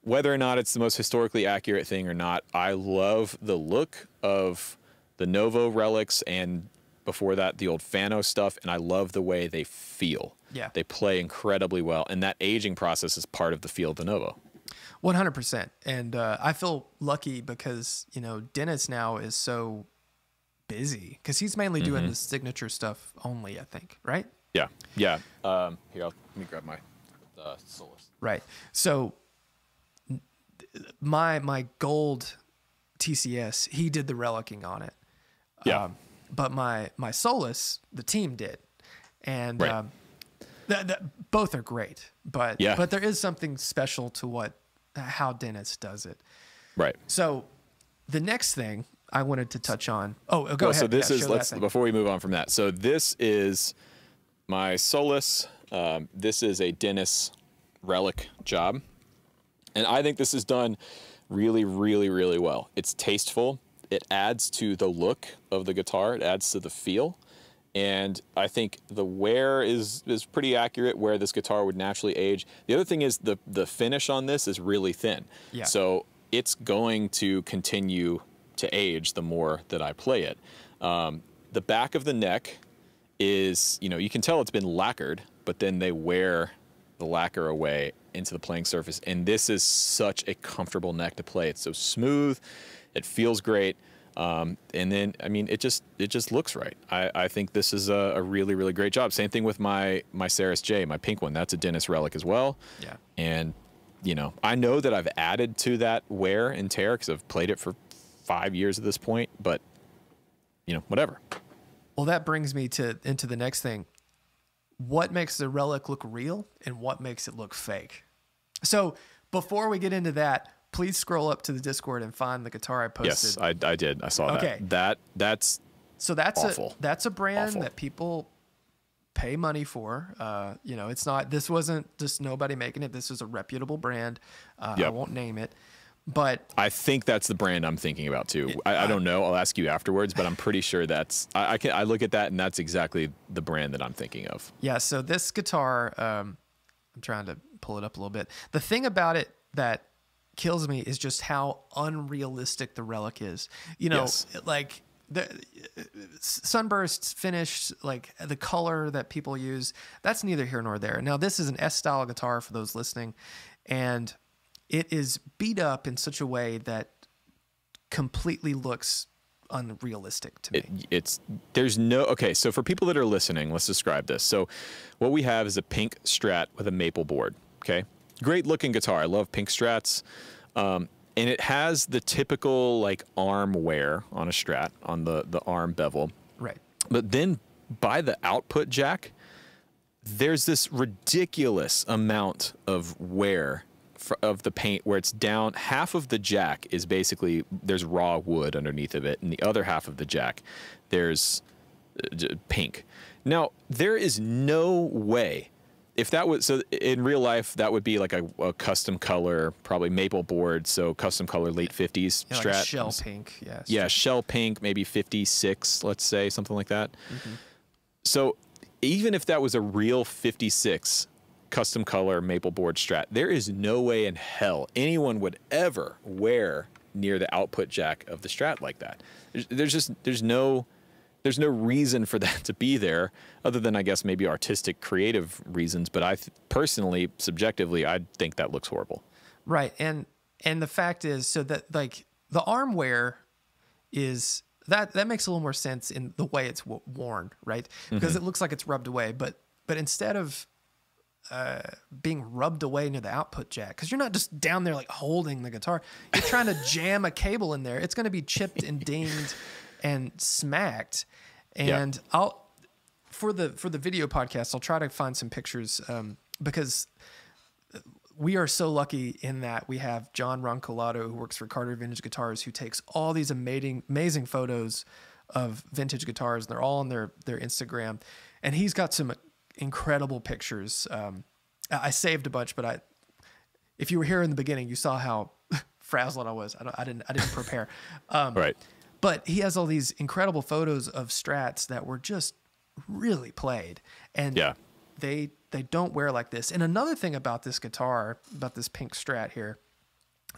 whether or not it's the most historically accurate thing or not, I love the look of the Novo relics and before that, the old Fano stuff, and I love the way they feel. Yeah. They play incredibly well, and that aging process is part of the feel of the Novo. 100%. And I feel lucky because, Dennis now is so busy because he's mainly doing the signature stuff only, I think, right? Yeah. Yeah. Here, let me grab my Solus. Right. So my gold TCS, he did the relicing on it. Yeah. But my Solus, the team did. And both are great. But there is something special to how Dennis does it. Right. So the next thing I wanted to touch on. Oh, go ahead. So this is, before we move on from that. So this is my Solus. This is a Dennis Relic job. And I think this is done really, really, really well. It's tasteful. It adds to the look of the guitar. It adds to the feel. And I think the wear is pretty accurate where this guitar would naturally age. The other thing is the finish on this is really thin. Yeah. So it's going to continue to age the more that I play it. The back of the neck is, you can tell it's been lacquered, but then they wear the lacquer away into the playing surface. And this is such a comfortable neck to play. It's so smooth. It feels great. And then, it just looks right. I think this is a really, really great job. Same thing with my Saris J, my pink one. That's a Dennis Relic as well. Yeah. And, I know that I've added to that wear and tear because I've played it for 5 years at this point, but, whatever. Well, that brings me into the next thing. What makes the Relic look real and what makes it look fake? So before we get into that, please scroll up to the Discord and find the guitar I posted. Yes, I did. I saw that. That's awful. That's a brand that people pay money for. It's not. This wasn't just nobody making it. This was a reputable brand. I won't name it, but I think that's the brand I'm thinking about too. I don't know. I'll ask you afterwards, but I'm pretty sure that's. I look at that and that's exactly the brand that I'm thinking of. Yeah. So this guitar, I'm trying to pull it up a little bit. The thing about it that kills me is just how unrealistic the Relic is. Like the sunburst finish, like the color that people use, that's neither here nor there. Now this is an S-style guitar for those listening, and it is beat up in such a way that completely looks unrealistic to me. So for people that are listening, let's describe this. So what we have is a pink Strat with a maple board. Okay. Great looking guitar. I love pink Strats. And it has the typical like arm wear on a Strat on the arm bevel. Right. But then by the output jack, there's this ridiculous amount of wear of the paint where it's down. Half of the jack is basically, there's raw wood underneath of it. And the other half of the jack, there's pink. Now, there is no way. If that was, so in real life, that would be like a custom color, probably maple board. So custom color, late 50s Strat. Like shell pink. Yes. Yeah. Shell pink, maybe 56, let's say, something like that. Mm-hmm. So even if that was a real 56 custom color maple board Strat, there is no way in hell anyone would ever wear near the output jack of the Strat like that. There's no reason for that to be there other than, I guess, maybe artistic, creative reasons. But personally, subjectively, I think that looks horrible. Right. And the fact is, so that like the arm wear is that makes a little more sense in the way it's worn, right? Because it looks like it's rubbed away, but instead of being rubbed away near the output jack, because you're not just down there like holding the guitar, you're trying to jam a cable in there. It's going to be chipped and dinged and smacked. And for the video podcast, I'll try to find some pictures because we are so lucky in that we have John Roncolato, who works for Carter Vintage Guitars, who takes all these amazing photos of vintage guitars. And they're all on their Instagram, and he's got some incredible pictures. I saved a bunch, but if you were here in the beginning, you saw how frazzled I was. I didn't prepare. Right. But he has all these incredible photos of Strats that were just really played, and they don't wear like this. And another thing about this guitar, about this pink Strat here,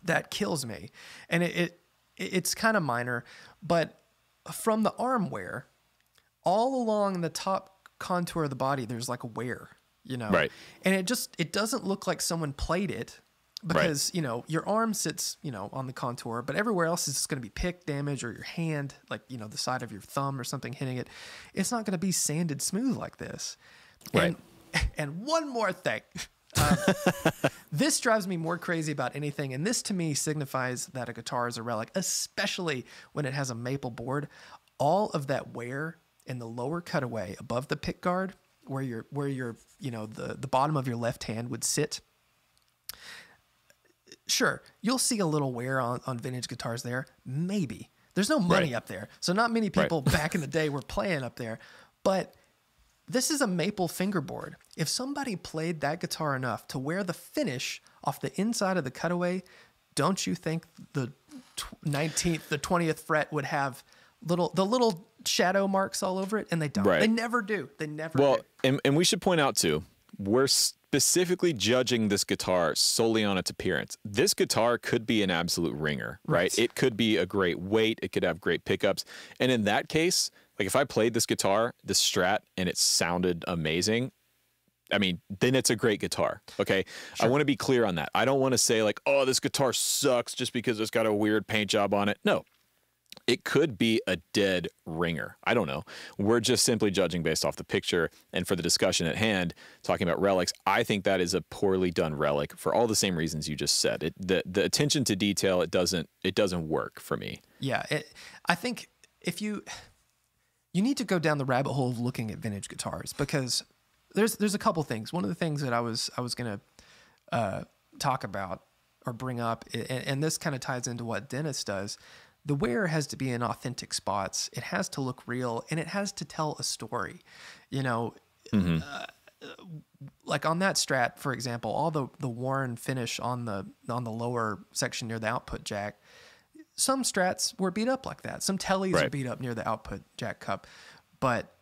that kills me, and it's kind of minor, but from the arm wear, all along the top contour of the body, there's like a wear, right? And it doesn't look like someone played it. Because, your arm sits, on the contour, but everywhere else is just going to be pick damage, or your hand, like, the side of your thumb or something hitting it. It's not going to be sanded smooth like this. Right. And one more thing. This drives me more crazy about anything. And this to me signifies that a guitar is a relic, especially when it has a maple board. All of that wear in the lower cutaway above the pick guard, where your the bottom of your left hand would sit. Sure, you'll see a little wear on vintage guitars there. Maybe. There's no money up there. So not many people back in the day were playing up there. But this is a maple fingerboard. If somebody played that guitar enough to wear the finish off the inside of the cutaway, don't you think the 19th, the 20th fret would have the little shadow marks all over it? And they don't. They never do. They never do. Well, and we should point out, too, we're specifically judging this guitar solely on its appearance. This guitar could be an absolute ringer, right? It could be a great weight. It could have great pickups. And in that case, like if I played this guitar, this Strat, and it sounded amazing, I mean, then it's a great guitar, okay? Sure. I want to be clear on that. I don't want to say like, oh, this guitar sucks just because it's got a weird paint job on it. No. It could be a dead ringer. I don't know. We're just simply judging based off the picture. And for the discussion at hand, talking about relics, I think that is a poorly done relic for all the same reasons you just said. The attention to detail, it doesn't work for me. Yeah, I think if you need to go down the rabbit hole of looking at vintage guitars, because there's a couple things. One of the things that I was going to talk about or bring up, and this kind of ties into what Dennis does. The wear has to be in authentic spots. It has to look real, and it has to tell a story. Like on that Strat, for example, all the worn finish on the lower section near the output jack. Some Strats were beat up like that. Some Tellys are beat up near the output jack cup, but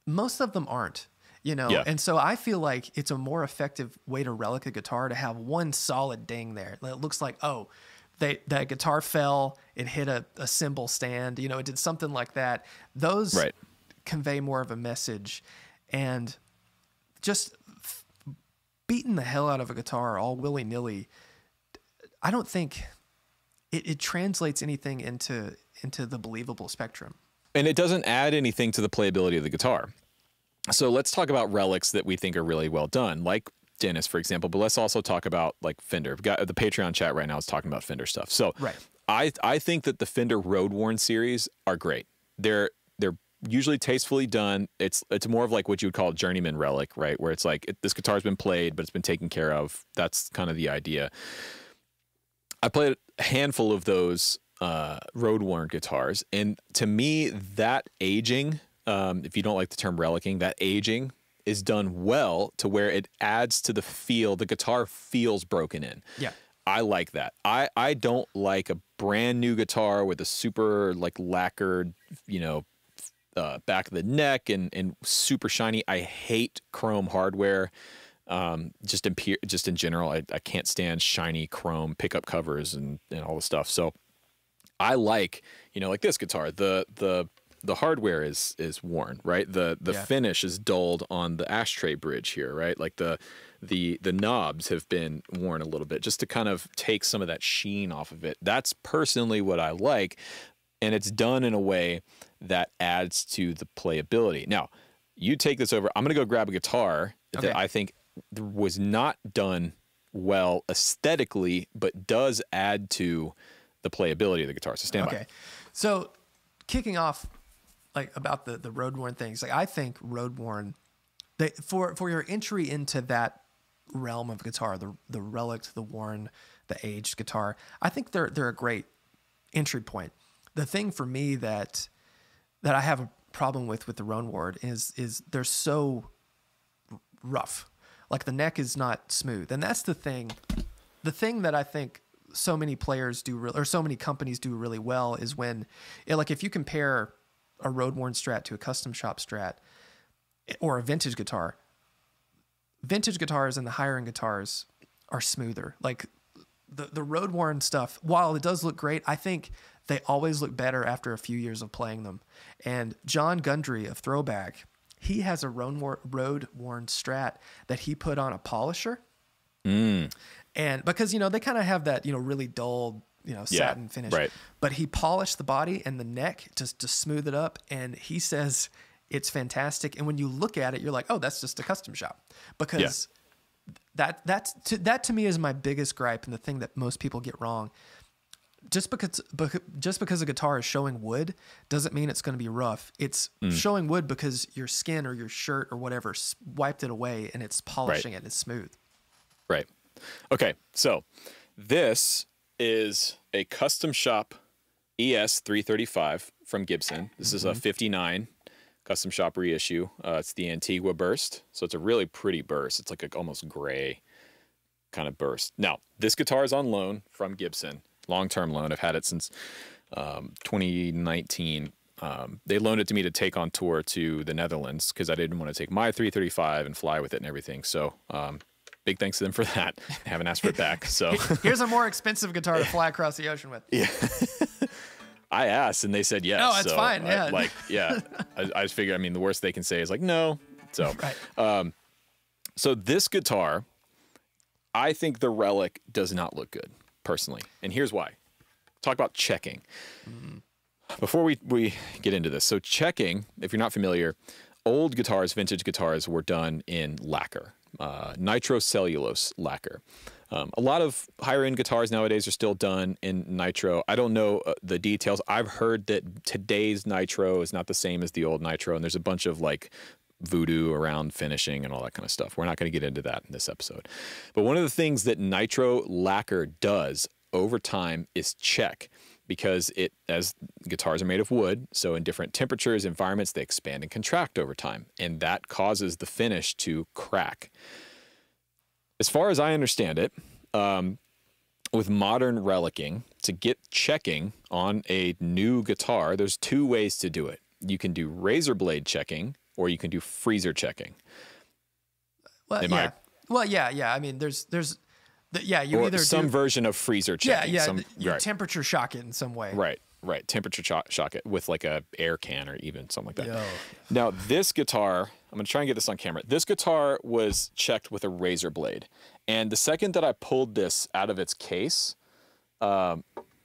most of them aren't. And so I feel like it's a more effective way to relic a guitar to have one solid ding there. It looks like, that guitar fell, it hit a cymbal stand, it did something like that. Those convey more of a message, and just beating the hell out of a guitar all willy-nilly, I don't think it translates anything into the believable spectrum. And it doesn't add anything to the playability of the guitar. So let's talk about relics that we think are really well done, like Dennis, for example, but let's also talk about like Fender. We've got the Patreon chat right now is talking about Fender stuff. So I think that the Fender Road Worn series are great. They're usually tastefully done. It's more of like what you would call a journeyman relic, right? Where it's like this guitar's been played, but it's been taken care of. That's kind of the idea. I played a handful of those Road Worn guitars, and to me, that aging, if you don't like the term relicking, that aging is done well to where it adds to the feel. The guitar feels broken in. Yeah. I like that. I don't like a brand new guitar with a super like lacquered, back of the neck and super shiny. I hate chrome hardware. Just in general, I can't stand shiny chrome pickup covers and all the stuff. So I like, like this guitar, the hardware is worn, right? The finish is dulled on the ashtray bridge here, right? Like the knobs have been worn a little bit just to kind of take some of that sheen off of it. That's personally what I like. and it's done in a way that adds to the playability. Now, you take this over. I'm going to go grab a guitar that I think was not done well aesthetically, but does add to the playability of the guitar. So stand by. Okay. So kicking off like about the road worn things, like I think road worn, for your entry into that realm of guitar, the Relic, the worn, the aged guitar, I think they're a great entry point. The thing for me that I have a problem with the road worn is they're so rough. Like the neck is not smooth, and that's the thing. The thing that I think so many players do, or so many companies do really well, is when, like, if you compare a road worn Strat to a custom shop Strat or a vintage guitars and the higher end guitars are smoother. Like the road worn stuff, while it does look great, I think they always look better after a few years of playing them. And John Gundry of Throwback, he has a road worn Strat that he put on a polisher. And because, they kind of have that, really dull, satin finish, right. But he polished the body and the neck just to smooth it up. And he says it's fantastic. And when you look at it, you're like, oh, that's just a custom shop, because that to me is my biggest gripe. And the thing that most people get wrong, just because a guitar is showing wood doesn't mean it's going to be rough. It's showing wood because your skin or your shirt or whatever wiped it away, and it's polishing it and it's smooth. Right. Okay. So this is a custom shop ES 335 from Gibson. This is a 59 custom shop reissue. It's the Antigua burst. So it's a really pretty burst. It's like a almost gray kind of burst. Now, this guitar is on loan from Gibson. Long-term loan. I've had it since 2019. They loaned it to me to take on tour to the Netherlands because I didn't want to take my 335 and fly with it and everything. So big thanks to them for that. I haven't asked for it back. So here's a more expensive guitar to fly across the ocean with. Yeah. I asked and they said yes. No, it's fine. Yeah. I just figured, the worst they can say is like, no. So, so this guitar, I think the Relic does not look good personally. And here's why. Talk about checking. Before we get into this. So checking, if you're not familiar, old guitars, vintage guitars were done in lacquer, nitrocellulose lacquer. A lot of higher end guitars nowadays are still done in nitro. I don't know the details. I've heard that today's nitro is not the same as the old nitro, and there's a bunch of like voodoo around finishing and all that kind of stuff. We're not going to get into that in this episode. But one of the things that nitro lacquer does over time is check, because as guitars are made of wood, so in different temperatures, environments, they expand and contract over time, and that causes the finish to crack. As far as I understand it, with modern relicing, to get checking on a new guitar, there's two ways to do it. You can do razor blade checking, or you can do freezer checking. Well, you either some version of freezer checking. You temperature shock it in some way. Right. Temperature shock it with like a air can or even something like that. Now this guitar, I'm going to try and get this on camera. This guitar was checked with a razor blade. And the second that I pulled this out of its case,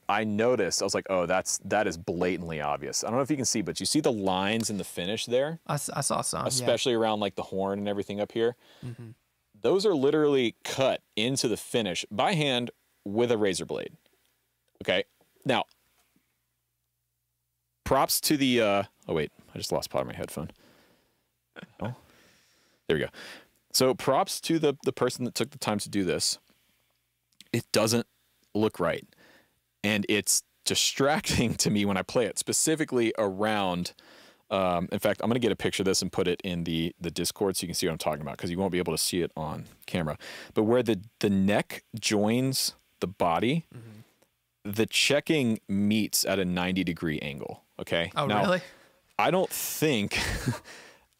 I noticed, I was like, oh, that is blatantly obvious. I don't know if you can see, but you see the lines in the finish there? I saw some, especially around like the horn and everything up here. Those are literally cut into the finish by hand with a razor blade. Okay. Now, props to the, oh wait, I just lost part of my headphone. Oh, there we go. So props to the person that took the time to do this. It doesn't look right. And it's distracting to me when I play it, specifically around, in fact, I'm going to get a picture of this and put it in the Discord so you can see what I'm talking about, because you won't be able to see it on camera. But where the neck joins the body, the checking meets at a 90-degree angle, okay? Oh, now, really? I don't think,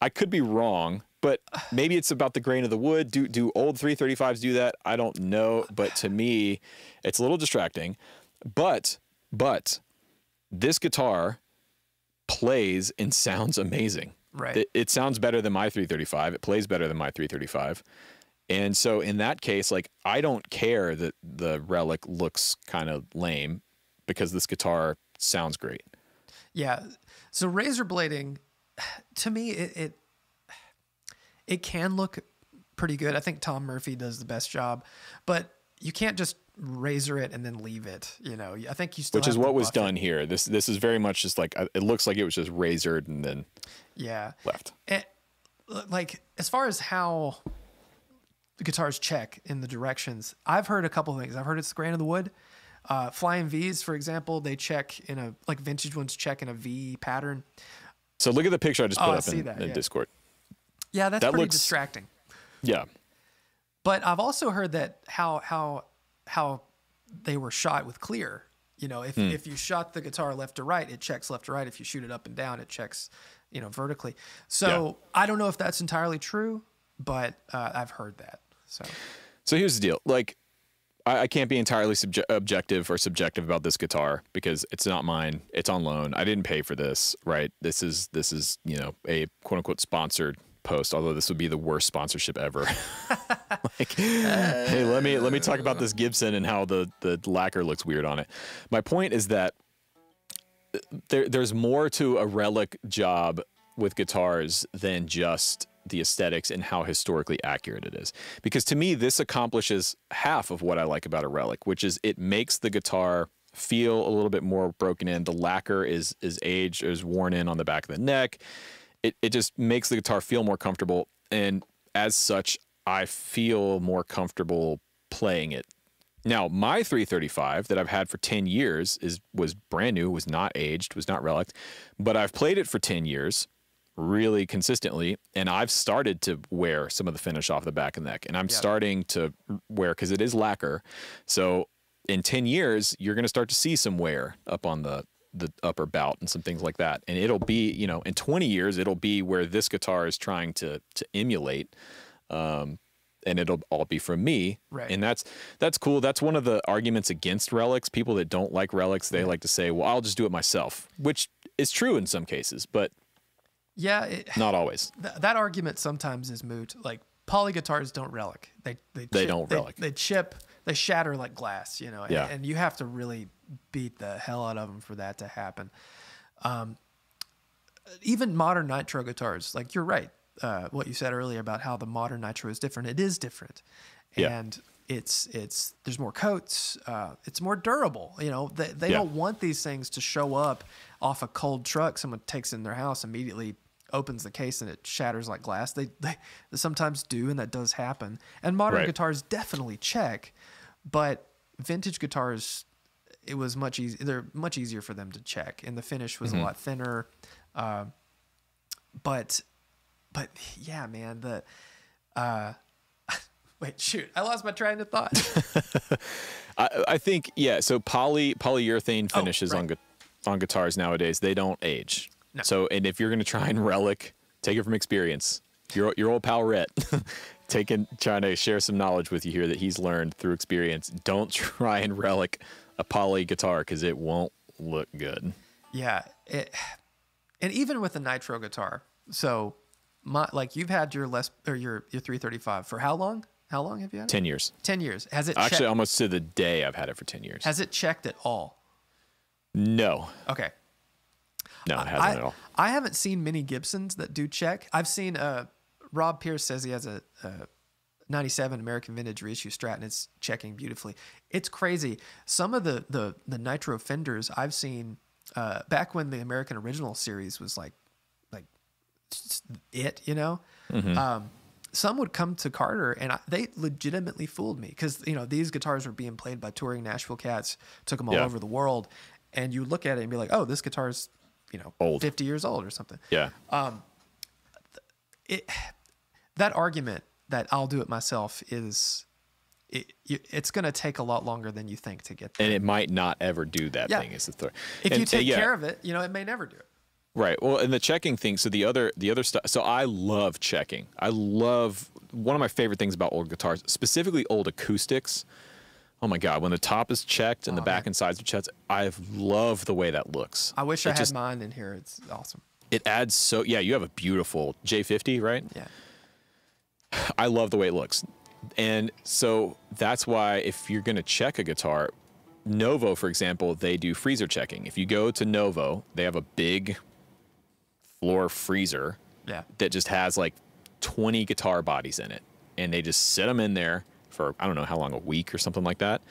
I could be wrong, but maybe it's about the grain of the wood. Do old 335s do that? I don't know, but to me, it's a little distracting. But this guitar plays and sounds amazing. Right. It sounds better than my 335. It plays better than my 335. And so in that case, like, I don't care that the Relic looks kind of lame, because this guitar sounds great. Yeah. So razor blading, to me, it can look pretty good. I think Tom Murphy does the best job, but you can't just razor it and then leave it. I think you still which have is to what was buff done it. here. This is very much just like it looks like it was just razored and then left. And, like as far as how the guitars check in the directions, I've heard a couple of things. I've heard it's the grain of the wood. Flying V's, for example, they check in a, like vintage ones check in a V pattern. So look at the picture I just put up in yeah. Discord. Yeah, that pretty distracting. Yeah. But I've also heard that how they were shot with clear. If you shot the guitar left to right, it checks left to right. If you shoot it up and down, it checks, vertically. So I don't know if that's entirely true, but I've heard that. So here's the deal. Like, I can't be entirely objective or subjective about this guitar because it's not mine. It's on loan. I didn't pay for this, right? This is a quote unquote sponsored post, although this would be the worst sponsorship ever. Like, hey, let me talk about this Gibson and how the lacquer looks weird on it. My point is that there's more to a Relic job with guitars than just the aesthetics and how historically accurate it is. Because to me, this accomplishes half of what I like about a Relic, which is it makes the guitar feel a little bit more broken in. The lacquer is aged, is worn in on the back of the neck. It just makes the guitar feel more comfortable. And as such, I feel more comfortable playing it. Now, my 335 that I've had for 10 years was brand new, was not aged, was not Relic, but I've played it for 10 years really consistently, and I've started to wear some of the finish off the back of the neck, and I'm starting to wear, because it is lacquer, so in 10 years, you're going to start to see some wear up on the upper bout and some things like that, and it'll be, in 20 years, it'll be where this guitar is trying to emulate, and it'll all be from me, right. And that's cool. That's one of the arguments against Relics. People that don't like Relics, they like to say, well, I'll just do it myself, which is true in some cases, but yeah, not always. That argument sometimes is moot. Like poly guitars don't Relic. They don't Relic. They chip. They shatter like glass. Yeah. And you have to really beat the hell out of them for that to happen. Even modern nitro guitars, like you're right. What you said earlier about how the modern nitro is different. It is different, and it's there's more coats. It's more durable. They don't want these things to show up off a cold truck. Someone takes in their house, immediately opens the case, and it shatters like glass. They sometimes do, and that does happen. And modern guitars definitely check, but vintage guitars, it was much easier. They're much easier for them to check, and the finish was a lot thinner. But yeah, man, wait, shoot, I lost my train of thought. I think, so polyurethane finishes on guitars nowadays, they don't age. No. So, and if you're going to try and Relic, take it from experience. Your old pal Rhett, trying to share some knowledge with you here that he's learned through experience. Don't try and Relic a poly guitar because it won't look good. Yeah, and even with a nitro guitar, so you've had your your 335 for how long? How long have you had it? 10 years. 10 years. Has it actually almost to the day I've had it for 10 years? Has it checked at all? No. Okay. No, it hasn't at all. I haven't seen many Gibsons that do check. I've seen Rob Pierce says he has a 97 American Vintage reissue Strat, and it's checking beautifully. It's crazy. Some of the nitro Fenders I've seen back when the American Original series was like it, some would come to Carter, and they legitimately fooled me because these guitars were being played by touring Nashville cats, took them all over the world, and you look at it and be like, oh, this guitar's old, 50 years old or something. Yeah. That argument that I'll do it myself it's going to take a lot longer than you think to get there. And it might not ever do that thing. Is the third. If you take care of it, it may never do it. Right. Well, and the checking thing. So the other stuff. So I love checking. I love, one of my favorite things about old guitars, specifically old acoustics. Oh my God, when the top is checked and the back and sides are checked, I love the way that looks. I wish I had mine in here. It's awesome. It adds you have a beautiful J50, right? Yeah. I love the way it looks. And so that's why if you're going to check a guitar, Novo, for example, they do freezer checking. If you go to Novo, they have a big floor freezer that just has like 20 guitar bodies in it. And they just sit them in there for, I don't know how long, a week or something like that.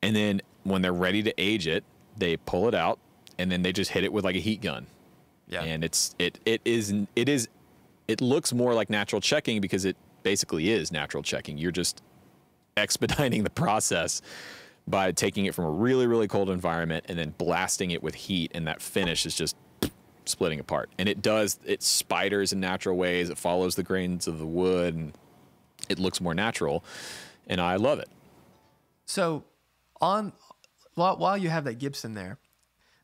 And then when they're ready to age it, they pull it out and then they just hit it with like a heat gun. Yeah. And it looks more like natural checking because it basically is natural checking. You're just expediting the process by taking it from a really, really cold environment and then blasting it with heat, and that finish is just splitting apart. And it spiders in natural ways. It follows the grains of the wood, and it looks more natural, and I love it. So while you have that Gibson there,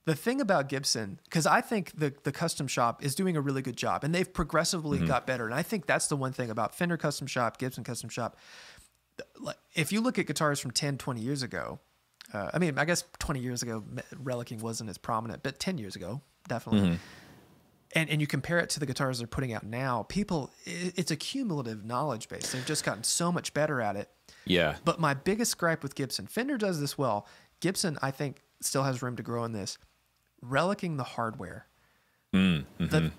the thing about Gibson, because I think the custom shop is doing a really good job, and they've progressively got better. And I think that's the one thing about Fender Custom Shop, Gibson Custom Shop. If you look at guitars from 10, 20 years ago, I mean, I guess 20 years ago, relicing wasn't as prominent, but 10 years ago, definitely. And you compare it to the guitars they're putting out now, it's a cumulative knowledge base. They've just gotten so much better at it. Yeah. But my biggest gripe with Gibson, Fender does this well. Gibson, I think, still has room to grow in this. Relicing the hardware, and then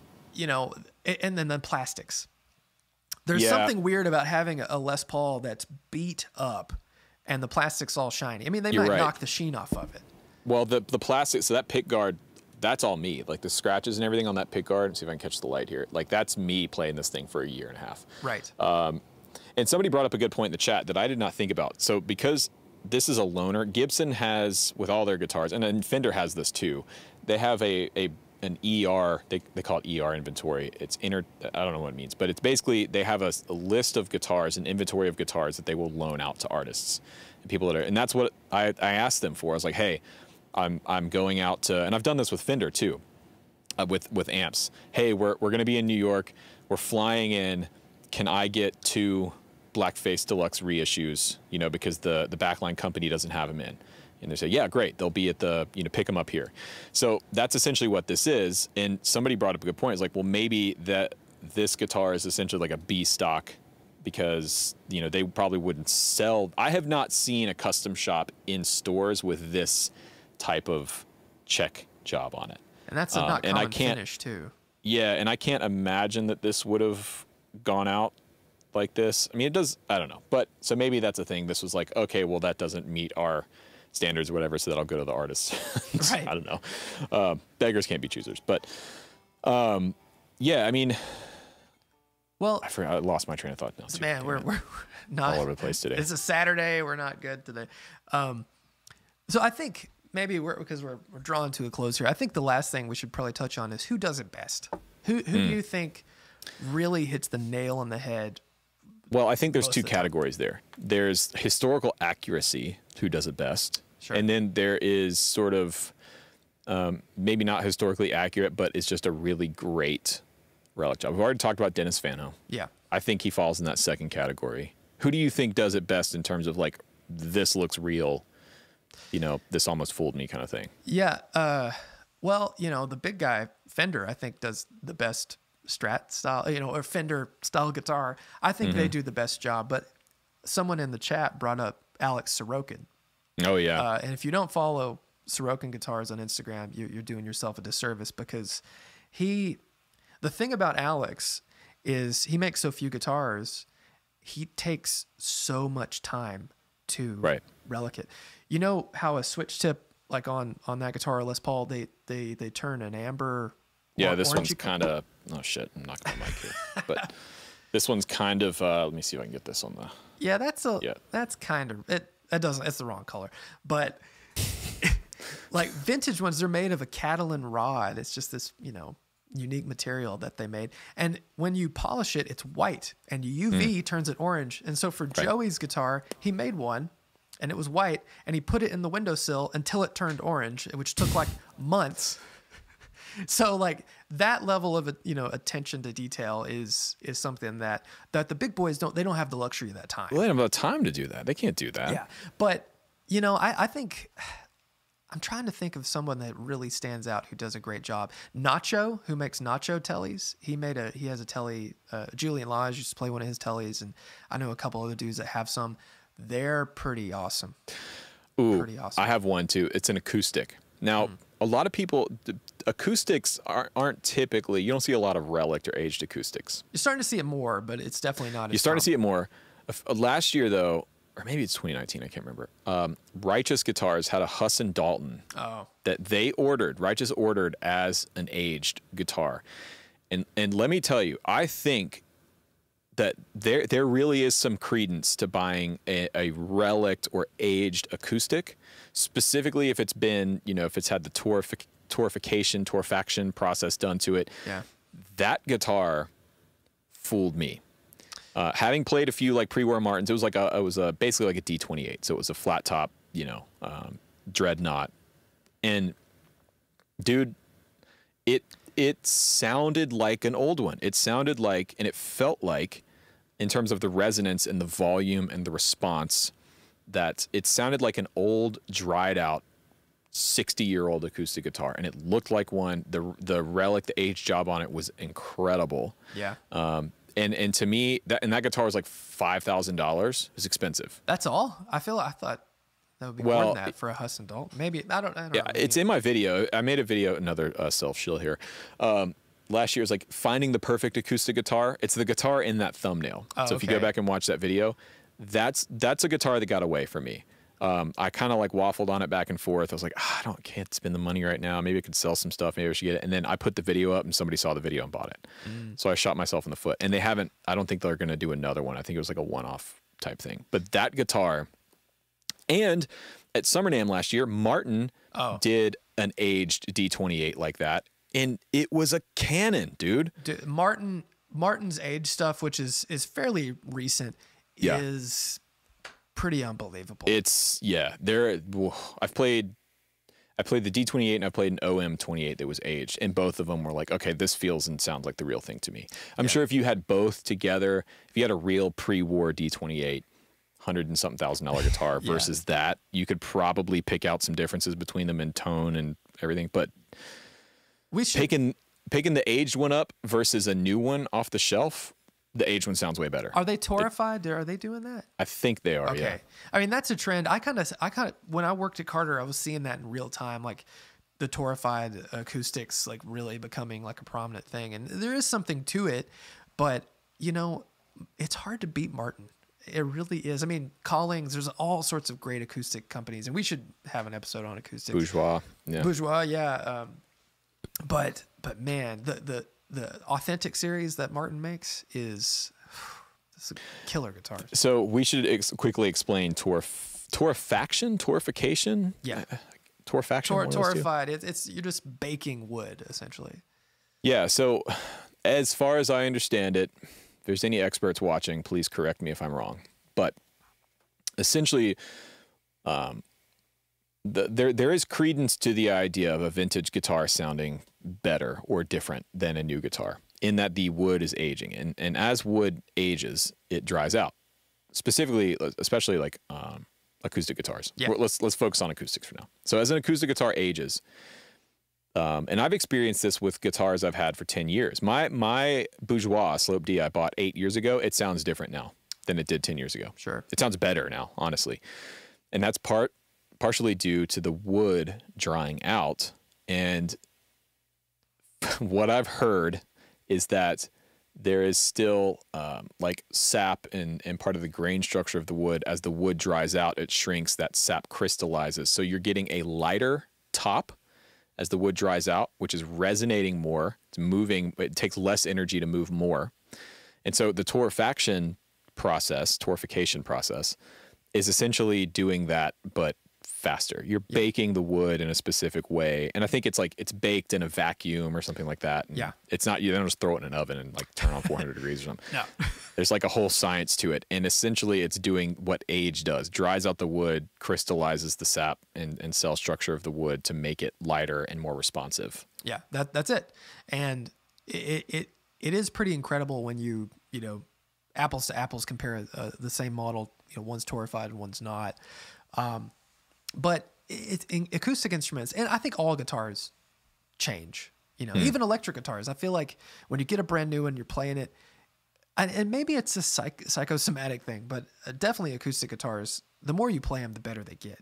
the plastics. There's something weird about having a Les Paul that's beat up and the plastic's all shiny. I mean, they might knock the sheen off of it. Well, the plastic, so that pick guard, that's all me. Like the scratches and everything on that pick guard, let's see if I can catch the light here. Like that's me playing this thing for a year and a half. Right. And somebody brought up a good point in the chat that I did not think about. So because this is a loaner, Gibson has, with all their guitars, and Fender has this too, they have an ER, they call it ER inventory. It's I don't know what it means, but it's basically they have a list of guitars, an inventory of guitars that they will loan out to artists and people and that's what I asked them for. I was like, hey, I'm going out to, and I've done this with Fender too, with amps. Hey, we're going to be in New York. We're flying in. Can I get 2 Blackface Deluxe reissues? Because the backline company doesn't have them in. And they say, yeah, great. They'll be at pick them up here. So that's essentially what this is. And somebody brought up a good point. It's like, well, maybe this guitar is essentially like a B stock because, they probably wouldn't sell. I have not seen a custom shop in stores with this type of check job on it. And that's a not common finish too. Yeah. And I can't imagine that this would have gone out like this. I mean, it does, I don't know. But so maybe that's a thing. This was like, okay, well, that doesn't meet our standards or whatever, so that'll go to the artists. Right. I don't know. Beggars can't be choosers. But yeah, I mean, well, I forgot. I lost my train of thought now. Too. Man, we're not all over the place today. It's a Saturday. We're not good today. So I think maybe because we're drawing to a close here. I think the last thing we should probably touch on is who does it best. Who do you think really hits the nail on the head? Well, I think there's 2 categories there. There's historical accuracy, who does it best. Sure. And then there is sort of maybe not historically accurate, but it's just a really great relic job. We've already talked about Dennis Fano. Yeah. I think he falls in that second category. Who do you think does it best in terms of like, this looks real, this almost fooled me kind of thing? Yeah. Well, the big guy, Fender, I think does the best Strat style, or Fender style guitar. I think they do the best job, but someone in the chat brought up Alex Sorokin. Oh yeah. And if you don't follow Sorokin guitars on Instagram, you're doing yourself a disservice because the thing about Alex is he makes so few guitars. He takes so much time to relic it. You know how a switch tip, like on that guitar Les Paul, they turn an amber. Yeah, this one's kind of, oh shit, I'm knocking my mic here. But this one's kind of, let me see if I can get this on the. Yeah, that's kind of, it's the wrong color. But like vintage ones, they're made of a Catalan rod. It's just this, unique material that they made. And when you polish it, it's white and UV turns it orange. And so for Joey's guitar, he made one and it was white and he put it in the windowsill until it turned orange, which took like months. So like that level of attention to detail is something that the big boys don't have the luxury of that time. Well, they don't have the time to do that. They can't do that. Yeah, but I think I'm trying to think of someone that really stands out who does a great job. Nacho, who makes Nacho tellies, he has a telly. Julian Lodge used to play one of his tellies, and I know a couple other dudes that have some. They're pretty awesome. Ooh, pretty awesome. I have one too. It's an acoustic. Now, a lot of people, acoustics aren't typically, you don't see a lot of Relic or aged acoustics. You're starting to see it more, but it's definitely not. You're starting to see it more. Last year, though, or maybe it's 2019, I can't remember. Righteous Guitars had a Husson Dalton that they ordered. Righteous ordered as an aged guitar, and let me tell you, I think that there really is some credence to buying a relic or aged acoustic, specifically if it's been, if it's had the torrefaction process done to it. Yeah, that guitar fooled me. Having played a few like pre-war Martins, it was basically like a D28, so it was a flat top, dreadnought, and dude, it sounded like an old one. It sounded like, and it felt like, in terms of the resonance and the volume and the response, that it sounded like an old, dried out, 60-year-old acoustic guitar, and it looked like one. The Relic, the age job on it was incredible. Yeah. And to me, that guitar was like $5,000. It's expensive. That's all? I thought that would be more than that for a Husson Dalton. Maybe I don't know. It's in my video. I made a video, another self shield here. Last year was like finding the perfect acoustic guitar. It's the guitar in that thumbnail. So if you go back and watch that video, that's a guitar that got away from me. I kind of like waffled on it back and forth. I was like, can't spend the money right now. Maybe I could sell some stuff. Maybe I should get it. And then I put the video up and somebody saw the video and bought it. So I shot myself in the foot. And I don't think they're going to do another one. I think it was like a one-off type thing. But that guitar, and at Summer NAMM last year, Martin did an aged D28 like that. And it was a cannon, dude. Martin's age stuff, which is fairly recent, is pretty unbelievable. I've played the D28 and I played an OM28 that was aged, and both of them were like, okay, this feels and sounds like the real thing to me. I'm sure if you had both together, if you had a real pre-war D28, $100 and something thousand guitar versus that, you could probably pick out some differences between them in tone and everything. But picking the aged one up versus a new one off the shelf, the aged one sounds way better. Are they torrified? Are they doing that? I think they are. Okay. Yeah. I mean, that's a trend. I kind of when I worked at Carter, I was seeing that in real time, like the torrified acoustics, like really becoming like a prominent thing. And there is something to it, but it's hard to beat Martin. It really is. I mean, Collings, there's all sorts of great acoustic companies, and we should have an episode on acoustics. Bourgeois, yeah. But man, the Authentic series that Martin makes is a killer guitar. So we should quickly explain torrefaction. Yeah, torrefaction. Torrified. It's you're just baking wood essentially. Yeah. So as far as I understand it, if there's any experts watching, please correct me if I'm wrong. But essentially, there is credence to the idea of a vintage guitar sounding better or different than a new guitar, in that the wood is aging, and as wood ages, it dries out. Especially like acoustic guitars. Yeah. Let's focus on acoustics for now. So as an acoustic guitar ages, and I've experienced this with guitars I've had for 10 years. My Bourgeois Slope D I bought 8 years ago, it sounds different now than it did 10 years ago. Sure. It sounds better now, honestly. And that's partially due to the wood drying out. And what I've heard is that there is still like sap and part of the grain structure of the wood. As the wood dries out, it shrinks, that sap crystallizes. So you're getting a lighter top as the wood dries out, which is resonating more. It's moving. It takes less energy to move more. And so the torrefaction process is essentially doing that, but faster. You're baking the wood in a specific way. And I think it's baked in a vacuum or something like that. And it's not, you don't just throw it in an oven and like turn on 400 degrees or something. No. There's like a whole science to it. And essentially it's doing what age does, dries out the wood, crystallizes the sap and cell structure of the wood to make it lighter and more responsive. Yeah, that's it. And it is pretty incredible when you apples to apples compare the same model, one's torrified and one's not. But it's in acoustic instruments, and I think all guitars change, even electric guitars. I feel like when you get a brand new one, you're playing it, and maybe it's a psychosomatic thing, but definitely acoustic guitars, the more you play them, the better they get.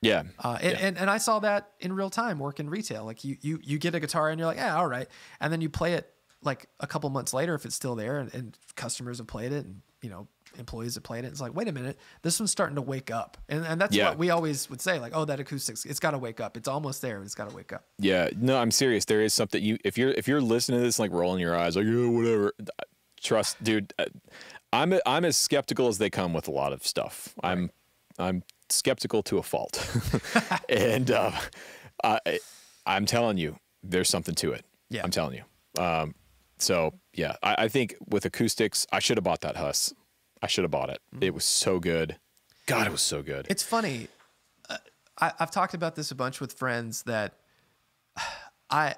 Yeah. And I saw that in real time working retail. Like you get a guitar and you're like, yeah, all right. And then you play it like a couple months later, if it's still there and customers have played it and, you know, employees have played it. It's like, wait a minute, this one's starting to wake up. And that's what we always would say, like, oh, that acoustics, it's got to wake up. It's almost there. It's got to wake up. Yeah. No, I'm serious. There is something if you're listening to this, like rolling your eyes, like, yeah, whatever. Trust, dude. I'm as skeptical as they come with a lot of stuff. Right. I'm skeptical to a fault. And I'm telling you, there's something to it. Yeah. I'm telling you. So yeah, I think with acoustics, I should have bought that Huss. I should have bought it. It was so good. God, it was so good. It's funny. I've talked about this a bunch with friends that I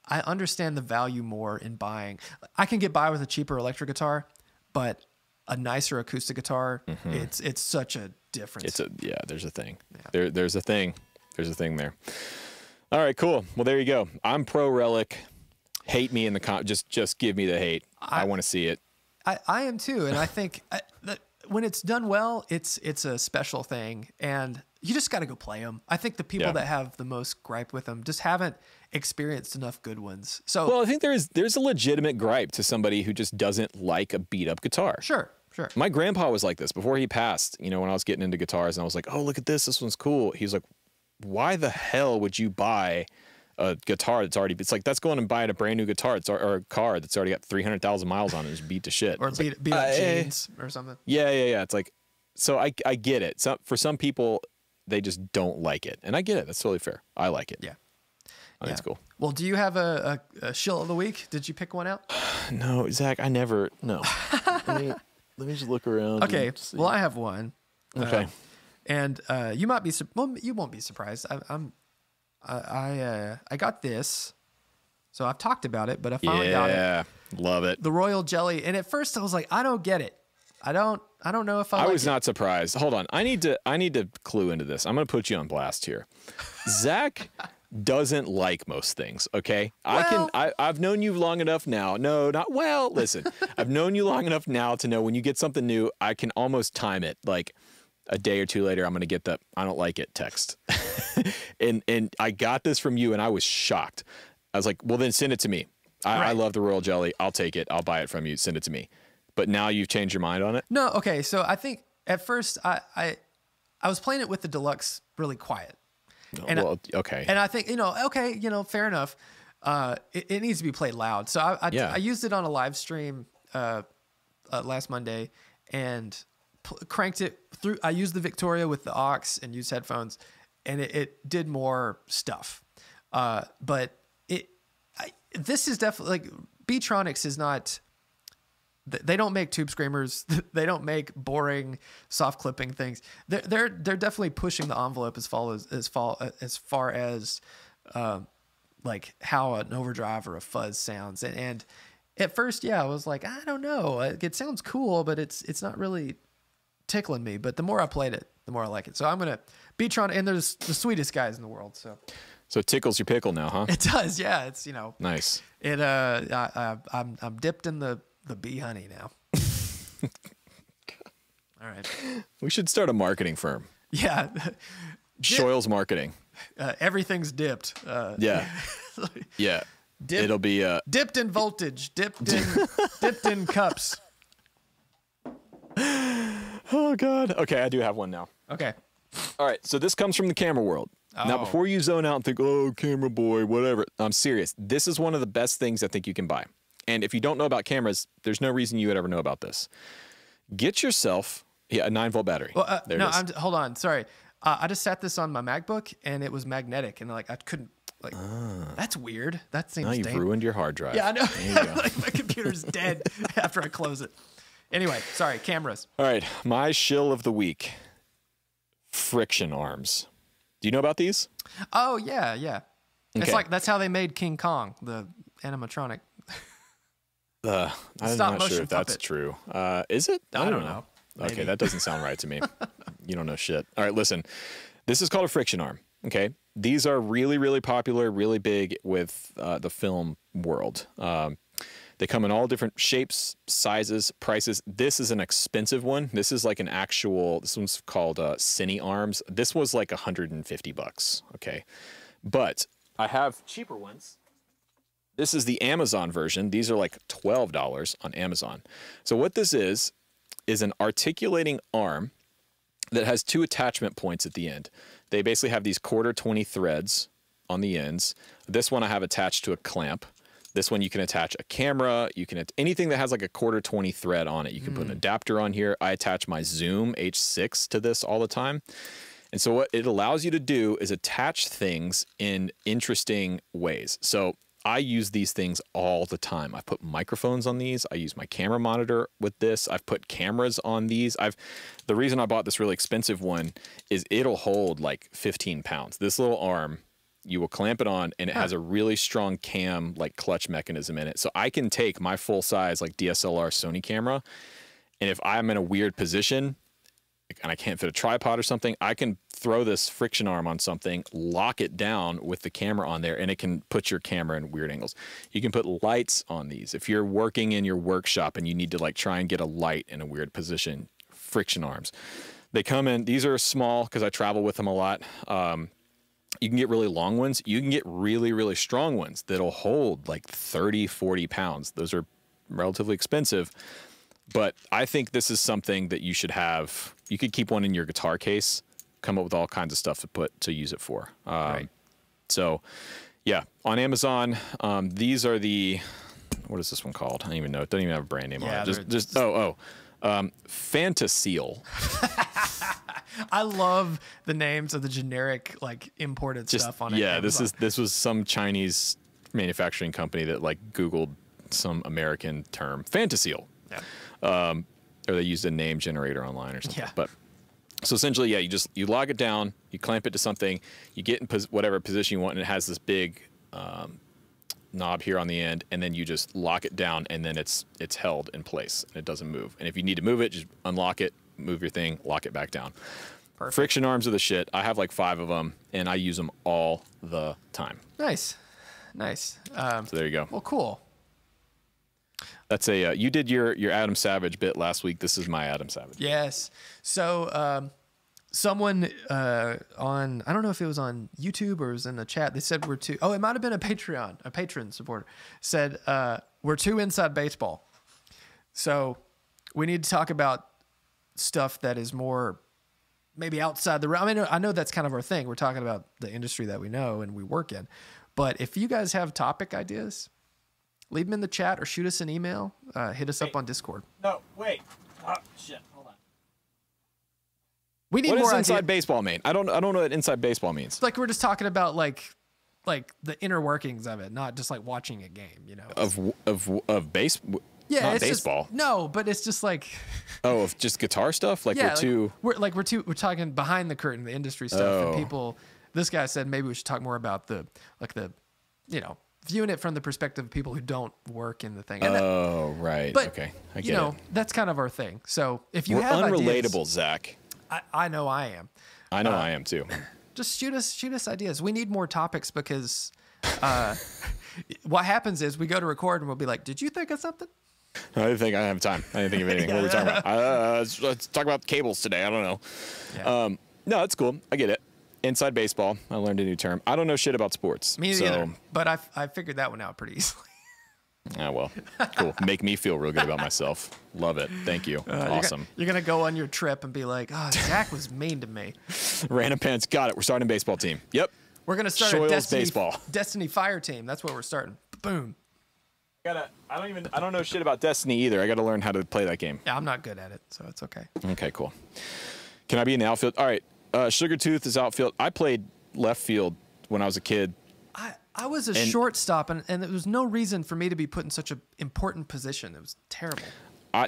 understand the value more in buying. I can get by with a cheaper electric guitar, but a nicer acoustic guitar, it's such a difference. There's a thing. Yeah. There's a thing. There's a thing there. All right, cool. Well, there you go. I'm pro Relic. Hate me in the just give me the hate. I want to see it. I am too, and I think that when it's done well, it's a special thing, and you just got to go play them. I think the people that have the most gripe with them just haven't experienced enough good ones. So, well, I think there's a legitimate gripe to somebody who just doesn't like a beat up guitar. Sure. My grandpa was like this before he passed. You know, when I was getting into guitars, and I was like, "Oh, look at this! This one's cool." He's like, "Why the hell would you buy a guitar that's already?" It's like that's going and buying a brand new guitar or a car that's already got 300,000 miles on it and just beat to shit. Or beat up jeans or something. Yeah. It's like, so I get it. For some people, they just don't like it, and I get it. That's totally fair. I like it. Yeah. I think it's cool. Well, do you have a shill of the week? Did you pick one out? No, Zach, I never. No. Let me just look around. Okay. Well, I have one. Okay. And you might be. Well, you won't be surprised. I got this, so I've talked about it, but I finally got it. Yeah, love it. The royal jelly, and at first I was like, I don't get it. I don't know if I was not surprised. Hold on, I need to clue into this. I'm gonna put you on blast here. Zach doesn't like most things. Okay, well, I've known you long enough now. No, not well. Listen, I've known you long enough now to know when you get something new, I can almost time it. Like a day or two later, I'm gonna get the "I don't like it" text. And I got this from you, and I was shocked. I was like, well, then send it to me. I love the royal jelly. I'll take it. I'll buy it from you. Send it to me. But now you've changed your mind on it? No. Okay. So I think at first I was playing it with the deluxe really quiet. Okay. And I think, fair enough. It needs to be played loud. So I used it on a live stream last Monday and cranked it through. I used the Victoria with the aux and used headphones, and it did more stuff. But this is definitely like Beatronics is not. They don't make tube screamers. They don't make boring soft clipping things. They're definitely pushing the envelope as far as like how an overdrive or a fuzz sounds. And at first, I was like, I don't know. It sounds cool, but it's not really tickling me. But the more I played it, the more I like it. So I'm gonna Beatron, and there's the sweetest guys in the world. So it tickles your pickle now, huh? It does. Yeah, it's nice. It I'm dipped in the bee honey now. All right. We should start a marketing firm. Yeah. Shoyles Marketing. Everything's dipped. Yeah. Yeah. It'll be dipped in voltage, dipped in cups. Oh God. Okay, I do have one now. Okay. All right. So this comes from the camera world. Oh. Now, before you zone out and think, oh, camera boy, whatever, I'm serious. This is one of the best things I think you can buy. And if you don't know about cameras, there's no reason you would ever know about this. Get yourself a 9-volt battery. Well, no, hold on. Sorry. I just sat this on my MacBook, and it was magnetic, and I couldn't. That's weird. That seems. Now you've ruined your hard drive. Yeah, I know. Like my computer's dead after I close it. Anyway, sorry. Cameras. All right, my shill of the week: friction arms. Do you know about these? Oh yeah. Okay. It's like that's how they made King Kong, the animatronic. I'm not sure if that's true. Is it? I don't know. Maybe. Okay, that doesn't sound right to me. You don't know shit. All right, listen. This is called a friction arm. Okay, these are really, really popular, really big with the film world. They come in all different shapes, sizes, prices. This is an expensive one. This is like an actual, this one's called Cine Arms. This was like $150, okay? But I have cheaper ones. This is the Amazon version. These are like $12 on Amazon. So what this is an articulating arm that has 2 attachment points at the end. They basically have these 1/4 threads on the ends. This one I have attached to a clamp. This one you can attach a camera. You can anything that has like a 1/4 thread on it. You can put an adapter on here. I attach my Zoom H6 to this all the time. And so what it allows you to do is attach things in interesting ways. So I use these things all the time. I've put microphones on these. I use my camera monitor with this. I've put cameras on these. The reason I bought this really expensive one is it'll hold like 15 pounds. This little arm, you will clamp it on, and it has a really strong cam, like clutch mechanism in it. So I can take my full size, like DSLR Sony camera, and if I'm in a weird position and I can't fit a tripod or something, I can throw this friction arm on something, lock it down with the camera on there, and it can put your camera in weird angles. You can put lights on these. If you're working in your workshop and you need to like try and get a light in a weird position, friction arms. They come in, these are small because I travel with them a lot. You can get really long ones. You can get really, really strong ones that'll hold like 30, 40 pounds. Those are relatively expensive. But I think this is something that you should have. You could keep one in your guitar case, come up with all kinds of stuff to use it for. Right. So, yeah, on Amazon, these are the, what is this one called? I don't even know. It doesn't even have a brand name on it. Fantaseal. I love the names of the generic like imported stuff on it. Yeah, this was some Chinese manufacturing company that like Googled some American term, Fantaseal. Yeah. Or they used a name generator online or something. Yeah. But so essentially, yeah, you log it down, you clamp it to something, you get in whatever position you want, and it has this big knob here on the end, and then you just lock it down, and then it's held in place and it doesn't move. And if you need to move it, just unlock it, move your thing, lock it back down. Perfect. Friction arms are the shit. I have like 5 of them, and I use them all the time. Nice. So there you go. Well, cool. That's you did your Adam Savage bit last week. This is my Adam Savage. Yes. So someone on, I don't know if it was on YouTube or it was in the chat, they said it might have been a patron supporter, said we're too inside baseball. So we need to talk about stuff that is more maybe outside the realm. I mean, I know that's kind of our thing. We're talking about the industry that we know and we work in. But if you guys have topic ideas, leave them in the chat or shoot us an email. Hit us up on Discord. No, wait. Oh, shit. Hold on. We need what more does inside ideas. baseball mean? I don't know what inside baseball means. Like we're just talking about like the inner workings of it, not just like watching a game, you know. Of base. Yeah, not it's baseball. No, but it's just like of just guitar stuff. Like yeah, we're talking behind the curtain, the industry stuff, and people. This guy said maybe we should talk more about the viewing it from the perspective of people who don't work in the thing. And right. But, okay, I get it. That's kind of our thing. So if you We're have unrelatable, ideas, Zach. I know I am. I know I am too. Just shoot us ideas. We need more topics because what happens is we go to record and we'll be like, "Did you think of something?" I didn't think I have time. I didn't think of anything. What are we talking about? Let's talk about cables today. I don't know. Yeah. No, that's cool. I get it. Inside baseball. I learned a new term. I don't know shit about sports. Me neither. But I figured that one out pretty easily. Ah, well, cool. Make me feel real good about myself. Love it. Thank you. Awesome. You're gonna go on your trip and be like, "Oh, Zach was mean to me." Random pants. Got it. We're starting a baseball team. Yep. We're gonna start Shoyles a baseball. Destiny Fire team. That's what we're starting. Boom. I don't know shit about Destiny either. I got to learn how to play that game. Yeah, I'm not good at it, so it's okay. Okay, cool. Can I be in the outfield? All right. Sugartooth is outfield. I played left field when I was a kid. I was a shortstop, and there was no reason for me to be put in such an important position. It was terrible.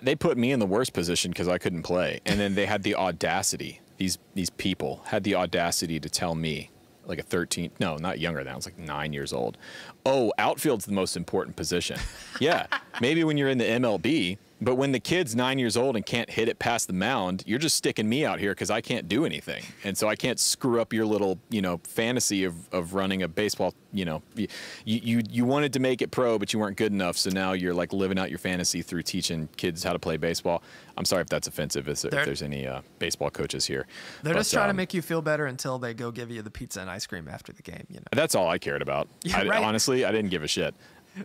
They put me in the worst position because I couldn't play. And then they had the audacity, these people had the audacity to tell me, like a 13, no, not younger than, I was like 9 years old. Oh, outfield's the most important position. Yeah, maybe when you're in the MLB, But when the kid's 9 years old and can't hit it past the mound, you're just sticking me out here because I can't do anything. And so I can't screw up your little, fantasy of running a baseball. You wanted to make it pro, but you weren't good enough. So now you're like living out your fantasy through teaching kids how to play baseball. I'm sorry if that's offensive, if there's any baseball coaches here. They're just trying to make you feel better until they go give you the pizza and ice cream after the game. That's all I cared about. Yeah, right? Honestly, I didn't give a shit.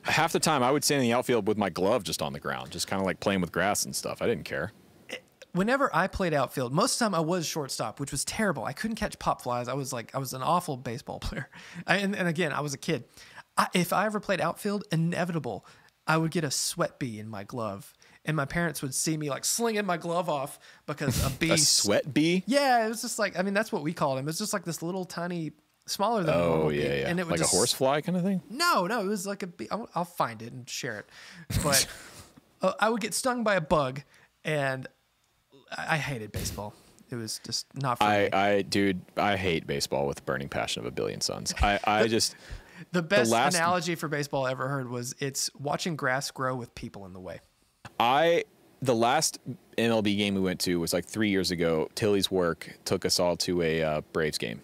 Half the time I would stand in the outfield with my glove just on the ground, just kind of like playing with grass and stuff. I didn't care. Whenever I played outfield, most of the time I was shortstop, which was terrible. I couldn't catch pop flies. I was an awful baseball player. And again, I was a kid. If I ever played outfield, inevitable, I would get a sweat bee in my glove. And my parents would see me like slinging my glove off because a bee. A sweat bee? Yeah, it was just like, that's what we called him. It was just like this little tiny, smaller than a normal bee. Yeah. And it would like a horsefly kind of thing? No, it was like a bee. I'll find it and share it. But I would get stung by a bug, and I hated baseball. It was just not for me. Dude, I hate baseball with the burning passion of a billion suns. I just... The best analogy for baseball I ever heard was it's watching grass grow with people in the way. The last MLB game we went to was like 3 years ago. Tilly's work took us all to a Braves game.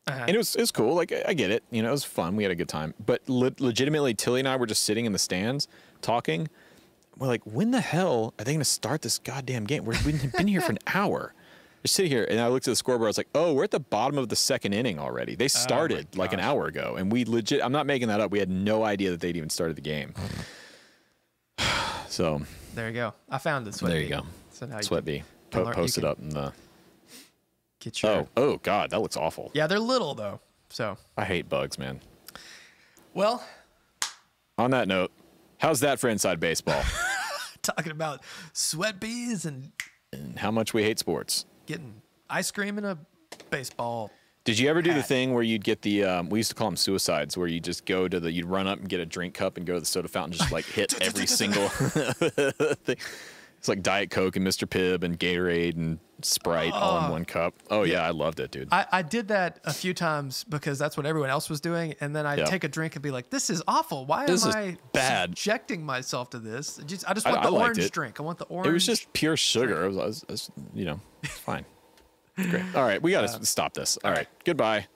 And it was cool. Like, I get it. It was fun. We had a good time. But legitimately, Tilly and I were just sitting in the stands talking. We're like, when the hell are they going to start this goddamn game? We've been here for an hour. Just sit here. And I looked at the scoreboard. I was like, oh, we're at the bottom of the second inning already. They started like an hour ago. And I'm not making that up. We had no idea that they'd even started the game. So there you go. I found the sweat bee. There you go. So now sweat bee. Post it up in the... Get your... Oh, God, that looks awful. Yeah, they're little, though. So I hate bugs, man. Well... On that note, how's that for Inside Baseball? Talking about sweat bees and how much we hate sports. Getting ice cream in a baseball. Did you ever do the thing where you'd get the, we used to call them suicides, where you just go to you'd run up and get a drink cup and go to the soda fountain, just like hit every single thing. It's like Diet Coke and Mr. Pibb and Gatorade and Sprite all in one cup. Oh, yeah, I loved it, dude. I did that a few times because that's what everyone else was doing. And then I'd take a drink and be like, this is awful. Why am I subjecting myself to this? I just want the orange drink. I want the orange. It was just pure sugar. It was fine. Great. All right, we got to stop this. All right, goodbye.